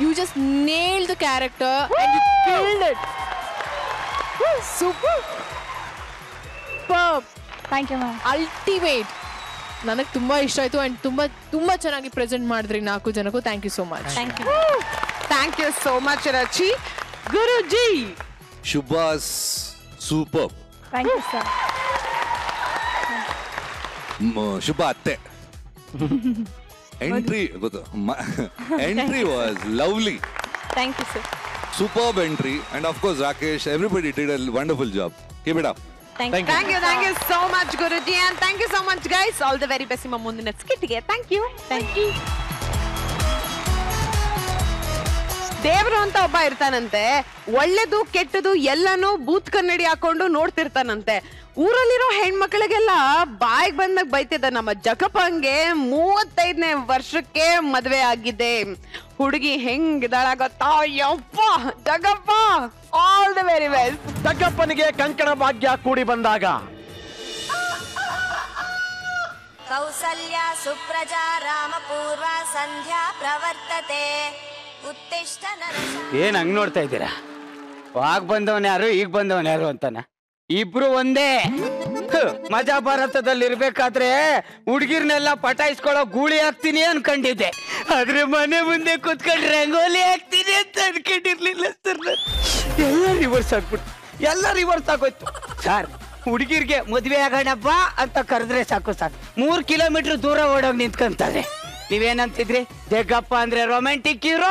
You just nailed the character and you killed it. Super. Thank you ma'am. Ultimate. ನನಗೆ ತುಂಬಾ ಇಷ್ಟ ಆಯ್ತು ಅಂಡ್ ತುಂಬಾ ಚೆನ್ನಾಗಿ ಪ್ರೆಸೆಂಟ್ ಮಾಡಿದ್ರಿ 4 ಜನಕ್ಕೂ. Thank you so much. Thank you so much Rachi. Guruji, Shubha's superb. Thank you sir. Shubha atte. Entry was lovely. Thank you sir. Superb entry, and of course Rakesh, everybody did a wonderful job. Keep it up. Thank you so much Guruji, and thank you so much guys. All the very best ನಿಮ್ಮ ಮುಂದಿನ ಸ್ಕಿಟ್ಗೆ. Thank you. ದೇವರು ಅಂತ ಒಬ್ಬ ಇರ್ತಾನಂತೆ, ಒಳ್ಳೇದು ಕೆಟ್ಟದು ಎಲ್ಲಾನು booth ಕನ್ನಡಿ ಹಾಕೊಂಡು ನೋಡ್ತಿರ್ತಾನಂತೆ. ಊರಲ್ಲಿರೋ ಹೆಣ್ಮಕ್ಳಿಗೆಲ್ಲ ಬಾಯಿಗೆ ಬಂದಾಗ ಬೈತಿದ್ದ. ನಮ್ಮ ಜಗಪ್ಪಂಗೆ 35ನೇ ವರ್ಷಕ್ಕೆ ಮದ್ವೆ ಆಗಿದೆ. ಹುಡುಗಿ ಹೆಂಗಿದಾಳ ಗೊತ್ತಾ? ಯಪ್ಪ Jagappa, all the very best. ಜಗಪ್ಪನಿಗೆ ಕಂಕಣ ಭಾಗ್ಯ ಕೂಡಿ ಬಂದಾಗ ಕೌಸಲ್ಯ ಸುಪ್ರಜಾ ರಾಮಪೂರ್ವ ಸಂಧ್ಯಾ ಪ್ರವರ್ತತೆ. ಉತ್ತಿಷ್ಠ ನರಸ. ಏನ್ ಹಂಗ್ ನೋಡ್ತಾ ಇದ್ದೀರಾ? ಆಗ ಬಂದವನ್ ಯಾರು, ಈಗ ಬಂದವನ್ ಯಾರು ಅಂತಾನ? ಇಬ್ರು ಒಂದೇ. ಮಜಾ ಭಾರತದಲ್ಲಿ ಇರ್ಬೇಕಾದ್ರೆ ಹುಡ್ಗಿರ್ನೆಲ್ಲ ಪಟಾಯಿಸ್ಕೊಳ್ಳೋ ಗೂಳಿ ಹಾಕ್ತೀನಿ ಅನ್ಕೊಂಡಿದ್ದೆ. ಆದ್ರೆ ಮನೆ ಮುಂದೆ ಕುತ್ಕೊಂಡು ರಂಗೋಲಿ ಹಾಕ್ತೀನಿ ಅಂತ ಅನ್ಕೊಂಡಿರ್ಲಿಲ್ಲ ಸರ್. ಎಲ್ಲ ರಿವರ್ಸ್ ಆಗೋಯ್ತು ಸರ್. ಹುಡುಗಿರ್ಗೆ ಮದ್ವೆ ಆಗೋಣ ಬಾ ಅಂತ ಕರೆದ್ರೆ ಸಾಕು ಸರ್, 3 ಕಿಲೋಮೀಟರ್ ದೂರ ಓಡೋಗಿ ನಿಂತ್ಕೊಂತಾರೆ. ನೀವೇನಂತಿದ್ರಿ? ಜಗ್ಗಪ್ಪ ಅಂದ್ರೆ ರೊಮ್ಯಾಂಟಿಕ್ ಹೀರೋ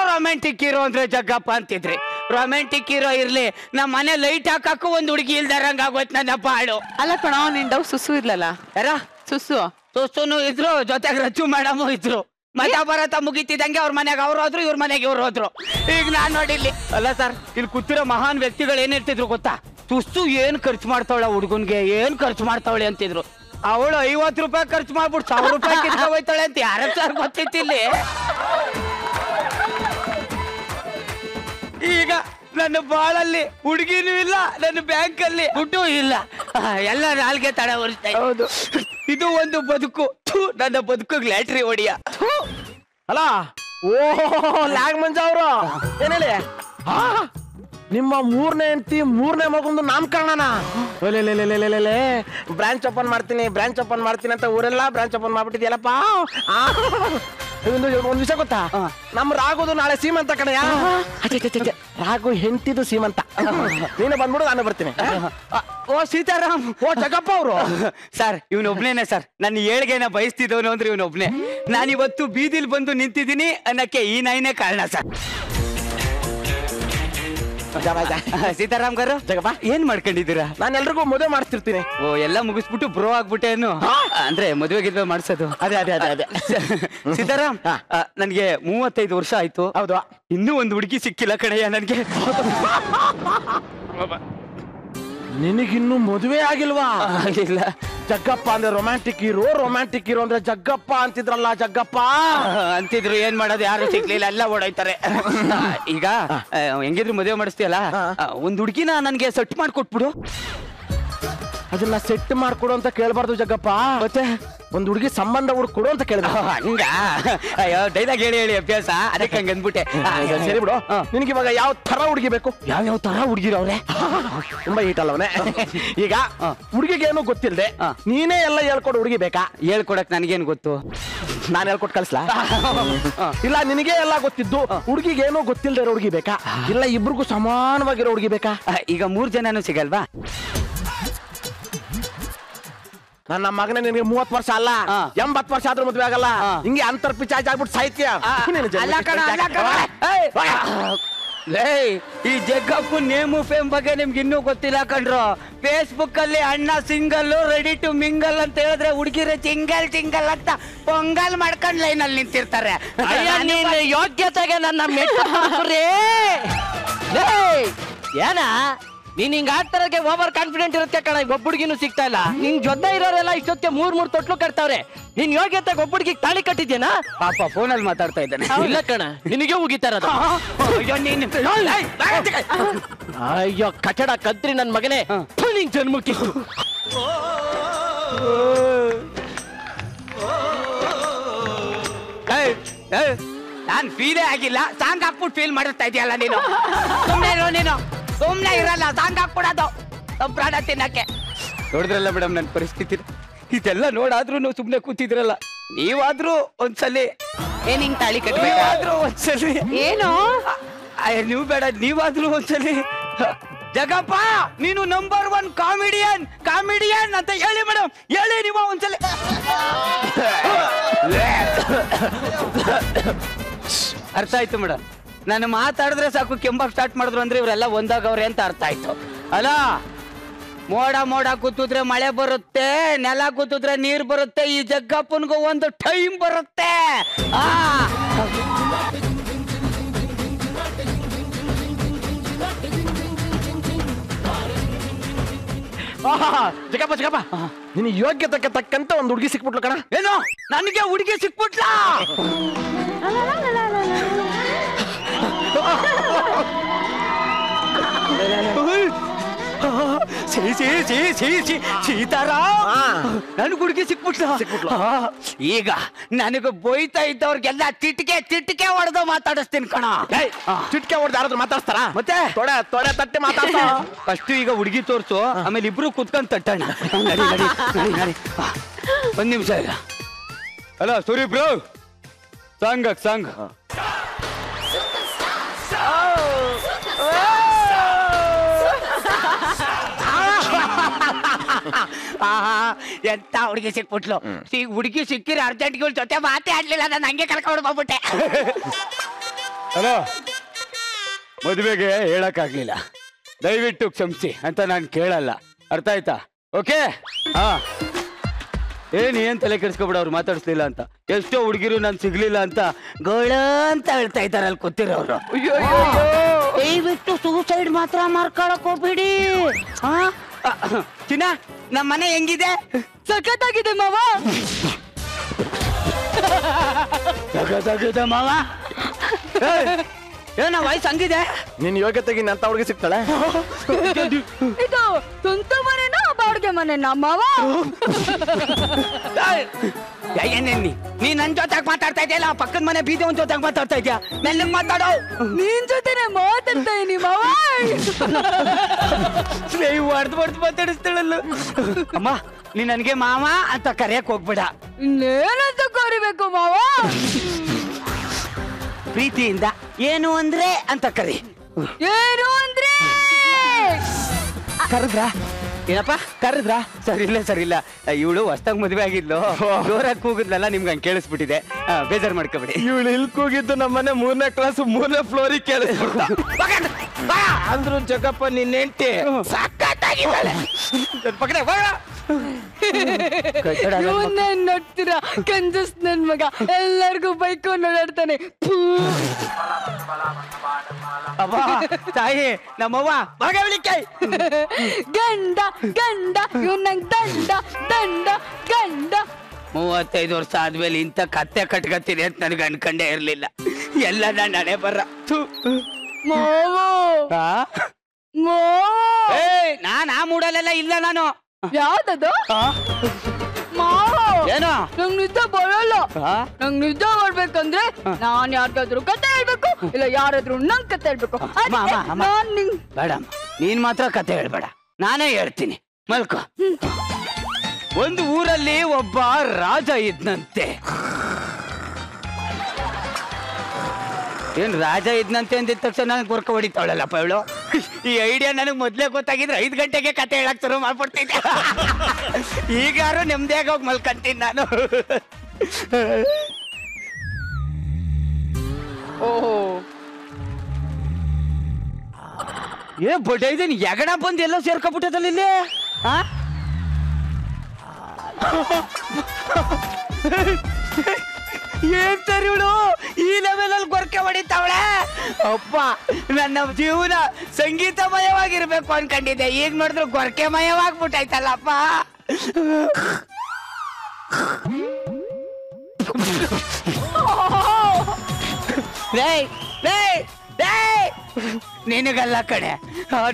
ಅಂದ್ರೆ ಜಗ್ಗಪ್ಪ ಅಂತಿದ್ರಿ. ರೊಮ್ಯಾಂಟಿಕ್ ಹೀರೋ ಇರ್ಲಿ, ನಮ್ಮ ಮನೆ ಲೈಟ್ ಹಾಕಕ್ಕೂ ಒಂದ್ ಹುಡುಗಿ ಇಲ್ದಾರಂಗ ಆಗೋಯ್ತು ನನ್ನ ಬಾಳು. ಅಲ್ಲ ಕಣ, ನಿನ್ ಡವ್ ಸುಸು ಇರ್ಲಲ್ಲ? ಯಾರ ಸುಸ್ಸುನು ಇದ್ರು, ಜೊತೆಗೆ ರಚ್ಚು ಮೇಡಮು ಇದ್ರು. ಮಹಾಭಾರತ ಮುಗಿತಿದಂಗೆ ಅವ್ರ ಮನೆಗೆ ಅವ್ರು ಹೋದ್ರು, ಇವ್ರ ಮನೆಗೆ ಇವ್ರು ಹೋದ್ರು. ಈಗ ನಾನ್ ನೋಡಿರ್ಲಿ. ಅಲ್ಲ ಸರ್, ಇಲ್ಲಿ ಕೂತಿರೋ ಮಹಾನ್ ವ್ಯಕ್ತಿಗಳು ಏನಿರ್ತಿದ್ರು ಗೊತ್ತಾ? ತುಸ್ತು ಏನ್ ಖರ್ಚು ಮಾಡ್ತಾವಳ ಹುಡುಗನ್ಗೆ, ಏನ್ ಖರ್ಚು ಮಾಡ್ತಾವಳೆ ಅಂತಿದ್ರು. ಅವಳು 50 ರೂಪಾಯಿ ಖರ್ಚು ಮಾಡ್ಬಿಟ್ಟು 1000 ರೂಪಾಯಿ ಕಿತ್ಕೋಯ್ತಾಳೆ ಅಂತ ಯಾರ ಸರ್ ಗೊತ್ತಿತ್ತಿಲ್ಲಿ. ಈಗ ನನ್ನ ಬಾಳಲ್ಲಿ ಹುಡುಗಿನೂ ಇಲ್ಲ, ನನ್ನ ಬ್ಯಾಂಕ್ ಅಲ್ಲಿ ದುಡ್ಡು ಇಲ್ಲ, ಎಲ್ಲ ನಾಲ್ಗೆ ತಡ ಹೊರಿಸ್ತಾ. ಹೌದು, ಇದು ಒಂದು ಬದುಕು. ನನ್ನ ಬದುಕು ಲ್ಯಾಟ್ರಿ ಹೊಡಿಯ. ಅಲ್ಲ, ಓಹೋ ಲ್ಯಾಗ್ ಮಂಜ ಅವರು ಏನ್ ಹೇಳಿ, ನಿಮ್ಮ 3ನೇ ಹೆಂಡತಿ 3ನೇ ಮಗೊಂದು ನಾಮಕರಣನ ಬ್ರಾಂಚ್ ಓಪನ್ ಮಾಡ್ತೀನಿ ಅಂತ ಊರೆಲ್ಲ ಬ್ರಾಂಚ್ ಓಪನ್ ಮಾಡ್ಬಿಟ್ಟಿದ್ಯಲ್ಲಪ್ಪ. ಒಂದ್ ವಿಷಯ ಗೊತ್ತಾ? ನಮ್ ರಾಘುದು ನಾಳೆ ಸೀಮಂತ ಕಣಯ್ಯ. ರಾಘು ಹೆಂಡತಿದು ಸೀಮಂತ. ನೀನು ಬಂದ್ಬಿಡು, ನಾನು ಬರ್ತೀನಿ. ಓ ಸೀತಾರಾಮ್, ಓ ಜಗಪ್ಪ ಅವರು ಸರ್. ಇವನೊಬ್ನೇನೆ ಸರ್ ನನ್ನ ಏಳ್ಗೆನ ಬಯಸ್ತಿದ್ದವನು ಅಂದ್ರೆ ಇವನೊಬ್ನೇ. ನಾನಿವತ್ತು ಬೀದಿಲ್ ಬಂದು ನಿಂತಿದ್ದೀನಿ ಅನ್ನಕ್ಕೆ ಈ ನಾಯಿನೇ ಕಾರಣ ಸರ್. ಸೀತಾರಾಮ್ garu, ಜಗಪ್ಪ ಏನ್ ಮಾಡ್ಕೊಂಡಿದ್ದೀರಾ? ನಾನು ಎಲ್ರಿಗೂ ಮದುವೆ ಮಾಡ್ತಿರ್ತೀನಿ. ಓ, ಎಲ್ಲ ಮುಗಿಸ್ಬಿಟ್ಟು ಬ್ರೋ ಆಗ್ಬಿಟ್ಟೆ ಏನು? ಅಂದ್ರೆ ಮದುವೆ ಗಿದ್ವೆ ಮಾಡ್ಸೋದು? ಅದೇ. ಸೀತಾರಾಮ್, ನನ್ಗೆ 35 ವರ್ಷ ಆಯ್ತು. ಹೌದು. ಇನ್ನೂ ಒಂದು ಹುಡುಗಿ ಸಿಕ್ಕಿಲ್ಲ ಕಣಯ್ಯ ನನ್ಗೆ. ನಿನಗಿನ್ನೂ ಮದುವೆ ಆಗಿಲ್ವಾ? ಇಲ್ಲ. ಜಗ್ಗಪ್ಪ ಅಂದ್ರೆ ರೊಮ್ಯಾಂಟಿಕ್ ಹೀರೋ ಅಂದ್ರೆ ಜಗ್ಗಪ್ಪ ಅಂತಿದ್ರಲ್ಲ, ಜಗ್ಗಪ್ಪ ಅಂತಿದ್ರು. ಏನ್ ಮಾಡೋದು, ಯಾರು ಸಿಗ್ಲಿಲ್ಲ, ಎಲ್ಲ ಓಡಾಯ್ತಾರೆ. ಈಗ ಹೆಂಗಿದ್ರು ಮದುವೆ ಮಾಡಿಸ್ತೀಯಲ್ಲ, ಒಂದ್ ಹುಡುಗಿನ ನನ್ಗೆ ಸೆಟ್ ಮಾಡ್ಕೊಟ್ಬಿಡು. ಅದನ್ನ ಸೆಟ್ ಮಾಡ್ಕೊಡು ಅಂತ ಕೇಳ್ಬಾರ್ದು ಜಗ್ಗಪ್ಪ. ಮತ್ತೆ ಒಂದ್ ಹುಡುಗಿ ಸಂಬಂಧ ಹುಡುಕೊಡು ಅಂತ ಕೇಳಿದ. ಹಂಗ ಅಯ್ಯೋ ಡೈಲಾಗ್ ಹೇಳಿ ಹೇಳಿ ಅಭ್ಯಾಸ, ಅದಕ್ಕೆ ಹಂಗ ಅಂದ್ಬಿಟ್ಟೆ. ಸರಿ ಬಿಡು, ನಿನ್ಗೆ ಇವಾಗ ಯಾವ ತರ ಹುಡುಗಿ ಬೇಕು? ಯಾವ ತರ ಹುಡುಗಿರವ್ರೆ? ತುಂಬಾ ಈಟ್ ಅಲ್ಲವನೇ. ಈಗ ಹುಡುಗಿಗೆ ಏನೋ ಗೊತ್ತಿಲ್ದೆ ನೀನೇ ಎಲ್ಲ ಹೇಳ್ಕೊಡು ಹುಡುಗಿ ಬೇಕಾ? ಹೇಳ್ಕೊಡಕ್ ನನಗೇನ್ ಗೊತ್ತು? ನಾನು ಹೇಳ್ಕೊಟ್ಟು ಕಳ್ಸ್ಲಾ? ಇಲ್ಲ ನಿನಗೆ ಎಲ್ಲ ಗೊತ್ತಿದ್ದು ಹುಡುಗಿಗೆ ಏನೋ ಗೊತ್ತಿಲ್ದೆ ಇರೋ ಹುಡುಗಿ ಬೇಕಾ? ಇಲ್ಲ ಇಬ್ರಿಗೂ ಸಮಾನವಾಗಿರೋ ಹುಡುಗಿ ಬೇಕಾ? ಈಗ 3 ಜನನೂ ಸಿಗಲ್ವಾ? ನನ್ನ ಮಗನೇ ನಿನಗೆ 30 ವರ್ಷ ಅಲ್ಲ 80 ವರ್ಷ ಆದ್ರೂ ಮದ್ವೆ ಆಗಲ್ಲ. ಹಿಂಗೆ ಅಂತರ್ ಪಿಚಾಚ್ ಆಗ್ಬಿಟ್ಟು ಸಾಯ್ತೀಯ. ಈ ಜಗ್ಗಪ್ಪು ನೇಮು ಫೇಮ್ ಬಗ್ಗೆ ನಿಮ್ಗೆ ಇನ್ನೂ ಗೊತ್ತಿಲ್ಲ ಕಣ್ರು. ಫೇಸ್ಬುಕ್ ಅಲ್ಲಿ ಅಣ್ಣ ಸಿಂಗಲ್ ರೆಡಿ ಟು ಮಿಂಗಲ್ ಅಂತ ಹೇಳಿದ್ರೆ ಹುಡುಗಿರು ಚಿಂಗಲ್ ಚಿಂಗಲ್ ಅಂತ ಪೊಂಗಲ್ ಮಾಡ್ಕೊಂಡ್ ಲೈನ್ ಅಲ್ಲಿ ನಿಂತಿರ್ತಾರೆ. ಯೋಗ್ಯತೆಗೆ ನನ್ನ ಏನ ನೀನ್ ಹಿಂಗ ಆಡ್ತಾರಕ್ಕೆ ಓವರ್ ಕಾನ್ಫಿಡೆಂಟ್ ಇರುತ್ತೆ ಕಣ. ಒಬ್ಬ ಹುಡುಗಿನೂ ಸಿಗ್ತಾ ಇಲ್ಲ. ನಿನ್ ಜೊತೆ ಇರೋರೆಲ್ಲ ಇಷ್ಟೊತ್ತೆ 3 ತೊಟ್ಲು ಕಟ್ತಾವ್ರೆ. ನೀನ್ ಯೋಗ್ಯತೆಗೆ ಒಬ್ಬ ಹುಡುಗಿಗೆ ತಾಳಿ ಕಟ್ಟಿದ್ಯೇನಾ? ಪಾಪ ಫೋನಲ್ಲಿ ಮಾತಾಡ್ತಾ ಇದ್ದಾನೆ. ಇಲ್ಲ ಕಣ, ನಿನಗೆ ಹೋಗಿತಾರ. ಅಯ್ಯೋ ಕಚಡ ಕದ್ರಿ ನನ್ ಮಗನೇ, ನಿನ್ ಜನ್ಮಕ್ಕೆ ನಾನ್ ಫೀಲೇ ಆಗಿಲ್ಲ. ಸಾಂಗ್ ಹಾಕ್ಬಿಟ್ಟು ಫೀಲ್ ಮಾಡಿಸ್ತಾ ಇದೆಯಲ್ಲ ನೀನು. ಸುಮ್ನೆ ಇರಲ್ಲ, ಸಾಂಗ್ ಹಾಕ್ಬಿಡೋದು ಪ್ರಾಣ ತಿನ್ನಕ್ಕೆ. ನೋಡಿದ್ರಲ್ಲ ಮೇಡಮ್ ನನ್ನ ಪರಿಸ್ಥಿತಿ. ಇದೆಲ್ಲ ನೋಡಾದ್ರೂ ಸುಮ್ನೆ ಕೂತಿದ್ರಲ್ಲ. ನೀವಾದ್ರೂ ಒಂದ್ಸಲಿ ಏನಿಂಗ್ ತಾಳಿ ಕಟ್ಬೇಕು? ಒಂದ್ಸಲಿ ಏನು ನೀವು ಬೇಡ, ನೀವಾದ್ರೂ ಒಂದ್ಸಲಿ ಜಗಪ್ಪ ನೀನು ನಂಬರ್ 1 ಕಾಮಿಡಿಯನ್ ಅಂತ ಹೇಳಿ ಮೇಡಮ್. ಹೇಳಿ ನೀವು ಒಂದ್ಸಲಿ. ಅರ್ಥ ಆಯ್ತು ಮೇಡಮ್. ನಾನು ಮಾತಾಡಿದ್ರೆ ಸಾಕು ಕೆಂಬಾಕ್ ಸ್ಟಾರ್ಟ್ ಮಾಡಿದ್ರು ಅಂದ್ರೆ ಇವರೆಲ್ಲ ಒಂದಾಗವ್ರೆ ಅಂತ ಅರ್ಥ ಆಯ್ತು ಅಲ್ಲ. ಮೋಡ ಕೂತಿದ್ರೆ ಮಳೆ ಬರುತ್ತೆ, ನೆಲ ಕೂತಿದ್ರೆ ನೀರ್ ಬರುತ್ತೆ. ಈ ಜಗ್ಗಪ್ಪನ್ಗೂ ಒಂದು ಟೈಮ್ ಬರುತ್ತೆ. ಜಗಪ್ಪ ನಿನ್ ಯೋಗ್ಯತೆಗೆ ತಕ್ಕಂತ ಒಂದು ಹುಡುಗಿ ಸಿಕ್ಬಿಟ್ಲು ಕಣ. ಏನು ನನಗೆ ಹುಡುಗಿ ಸಿಕ್ಬಿಟ್ಲಾ? ನನ್ ಹುಡುಗಿ ಸಿಕ್ಬಿಟ್ಲ. ಈಗ ನನಗೆ ಬೊಯ್ತಾ ಇದ್ದವ್ರಿಗೆಲ್ಲ ಚಿಟಿಕೆ ಹೊಡೆದು ಮಾತಾಡಿಸ್ತೀನಿ ಕಣ. ಚಿಟ್ಕೆ ಹೊಡೆದು ಯಾರಾದ್ರೂ ಮಾತಾಡ್ತಾರ? ಮತ್ತೆ ತೊಡೆ ತಟ್ಟೆ ಮಾತಾಡ್ತಾ. ಫಸ್ಟ್ ಈಗ ಹುಡುಗಿ ತೋರ್ಸು, ಆಮೇಲೆ ಇಬ್ರು ಕುತ್ಕೊಂಡ್ ತಟ್ಟಣ. ನಡಿ. 1 ನಿಮಿಷ ಇಲ್ಲ. ಅಲ್ಲ ಸೂರಿ ಬ್ರೋ, ಸಾಂಗ್ ಎಂತ ಹುಡುಗಿ ಸಿಕ್ಬಿಟ್ಲು. ಹುಡುಗಿ ಸಿಕ್ಕಿರಿ ಅರ್ಜೆಂಟ್ಗಳ ಜೊತೆ ಮಾತೇ ಆಡ್ಲಿಲ್ಲ. ನಾನು ಹಂಗೆ ಕರ್ಕೊಂಡು ಹೋಗ್ಬಿಟ್ಟೆ. ಹಲೋ, ಮದುವೆಗೆ ಹೇಳಕ್ಕಾಗ್ಲಿಲ್ಲ, ದಯವಿಟ್ಟು ಕ್ಷಮಿಸಿ ಅಂತ ನಾನು ಕೇಳಲ್ಲ. ಅರ್ಥ ಆಯ್ತಾ? ಓಕೆ. ಏನ್ ತಲೆ ಕೆಡಿಸ್ಕೊಬಿಡ, ಅವ್ರು ಮಾತಾಡಿಸ್ಲಿಲ್ಲ ಅಂತ. ಎಷ್ಟೋ ಹುಡುಗಿರು ನಾನು ಸಿಗ್ಲಿಲ್ಲ ಅಂತ ಗೋಳ ಅಂತ ಹೇಳ್ತಾ ಇದ್ದಾರೆ ಅಲ್ಲಿ ಕೂತಿರೋರು. ದಯವಿಟ್ಟು ಸೂಸೈಡ್ ಮಾತ್ರ ಮಾಡ್ಕೊಳಕ್ ಹೋಗ್ಬಿಡಿ. ಚಿನ್ನ, ನಮ್ಮ ಮನೆ ಹೆಂಗಿದೆ? ಸಖತ್ತಾಗಿದೆ ಮಾವ. ಸಖತ್ತಾಗಿದೆ ಮಾವ. ಏನ ವಯಸ್ಸು ಹಂಗಿದೆ? ನಿನ್ ಯೋಗ್ಯತೆಗೆ ಅಂತ ಹುಡುಗಿ ಸಿಗ್ತಾಳೆ. ಇದು ಸ್ವಂತ ಮನೆನಾ ಬಾಡಿಗೆ ಮನೆನಾ ಮಾವ? ನೀ ನನ್ ಜೊತೆಗೆ ಮಾತಾಡ್ತಾ ಇದೆಯಲ್ಲ, ಪಕ್ಕದ ಮನೆ ಬೀದಿ ಒಂದ್ ಜೊತೆಗೆ ಮಾತಾಡ್ತಾ ಇದ್ಯಾ? ಮೆಲ್ಲಗ್ ಮಾತಾಡೋ. ನೀನ್ ಜೊತೆನೆ ಮಾತಾಡ್ತಾ ಇದೀನಿ ಮಾವ. ಹೊಡೆದು ಮಾತಾಡಿಸ್ತಾಳಲ್ಲ. ಅಮ್ಮ, ನೀ ನನ್ಗೆ ಮಾವ ಅಂತ ಕರೆಯಕ್ ಹೋಗ್ಬೇಡ. ಇನ್ನೇನಂತ ಕರಿಬೇಕು ಮಾವ? ಪ್ರೀತಿಯಿಂದ ಏನು ಅಂದ್ರೆ ಅಂತ ಕರಿ. ಏನು ಅಂದ್ರೆ ಕರೆದ್ರಾ? ಏನಪ್ಪ ಕರೆದ್ರಾ? ಸರಿಲ್ಲ. ಇವಳು ಹೊಸ್ತಾಗ್ ಮದ್ವೆ ಆಗಿದ್ಲು, ಜೋರಾಗಿ ಕೂಗಿದ್ಲಲ್ಲ, ನಿಮ್ಗೆ ಹಂಗೆ ಕೇಳಿಸ್ಬಿಟ್ಟಿದೆ. ಬೇಜಾರ್ ಮಾಡ್ಕೋಬೇಡಿ. ಇವಳು ಇಲ್ಲಿ ಕೂಗಿದ್ದು ನಮ್ಮನೆ 3ನೇ ಕ್ಲಾಸ್ 3ನೇ ಫ್ಲೋರಿಗೆ ಕೇಳಿಸ್ಬಿಟ್ಟ. ಅಂದ್ರು ಜಗಪ್ಪ ನಿನ್ನ ಹೆಂಡತಿ ಸಕ್ಕತ್ತಾಗಿದ್ದಾಳೆ. ಇವನ್ನೇ ನೋಡ್ತೀರಾ ಕಂಜಸ್ ನನ್ ಮಗ, ಎಲ್ಲರಿಗೂ ಬೈಕ್ ಓಡಾಡ್ತಾನೆ. ತಾಯಿ ನಮ್ಮವ್ವ ಗಂಡ ಇವ್ ನಂಗ್ ಗಂಡ 35 ವರ್ಷ ಆದ್ಮೇಲೆ ಇಂಥ ಕತ್ತೆ ಕಟ್ಕತ್ತೀನಿ ಅಂತ ನನಗೆ ಅನ್ಕೊಂಡೇ ಇರ್ಲಿಲ್ಲ. ಎಲ್ಲ ನಾನು ಹಣೆ ಬರ್ರ. ನಾನ್ ಆ ಮೂಡಲೆಲ್ಲ ಇಲ್ಲ. ನಾನು ಯಾವ್ದದು ಏನೋ ನಂಗ್ ನಿದ್ದೆ ಬರಲ್ಲ. ನಂಗ್ ನಿದ್ದೆ ಬರ್ಬೇಕಂದ್ರೆ ನಾನ್ ಯಾರಿಗಾದ್ರು ಕತೆ ಹೇಳ್ಬೇಕು, ಇಲ್ಲ ಯಾರಾದ್ರೂ ನಂಗ್ ಕತೆ ಹೇಳ್ಬೇಕು. ಬೇಡ ನೀನ್ ಮಾತ್ರ ಕತೆ ಹೇಳ್ಬೇಡ, ನಾನೇ ಹೇಳ್ತೀನಿ. ಮಲ್ಕೋ. ಒಂದು ಊರಲ್ಲಿ ಒಬ್ಬ ರಾಜ ಇದ್ನಂತೆ. ಏನ್ ರಾಜ ಇದ್ನಂತೆ ಅಂದಿದ ತಕ್ಷಣ ನನಗೆ ಗುರ್ಕ ಹೊಡಿತಾವಳಲ್ಲಪ್ಪ ಇವಳು. ಈ ಐಡಿಯಾ ನನಗೆ ಮೊದ್ಲೇ ಗೊತ್ತಾಗಿದ್ರೆ 5 ಗಂಟೆಗೆ ಕತೆ ಹೇಳಕ್ ಶುರು ಮಾಡ್ಬಿಡ್ತಿದ್ದೆ. ಈಗಾರು ನೆಮ್ಮದಿಯಾಗಿ ಹೋಗಿ ಮಲ್ಕಂತೀನಿ ನಾನು. ಓಹೋ ಏ ಬಡ ಇದೀನಿ ಎಗಣ ಬಂದು ಎಲ್ಲೋ ಸೇರ್ಕೊಬಿಟ್ಟದಲ್ಲ ಇಲ್ಲಿ. ಏನ್ ಸರ್ ಇವಳು ಈ ಲೆವೆಲ್ ಅಲ್ಲಿ ಗೊರಕೆ ಹೊಡಿತಾವಳೆ. ಅಪ್ಪ ನನ್ನ ಜೀವನ ಸಂಗೀತಮಯವಾಗಿರ್ಬೇಕು ಅನ್ಕೊಂಡಿದ್ದೆ, ಈಗ ನೋಡಿದ್ರೆ ಗೊರಕೆ ಮಯವಾಗ್ಬಿಟ್ಟೈತಲ್ಲಪ್ಪ. ನಿನಗಲ್ಲ ಕಣೆ,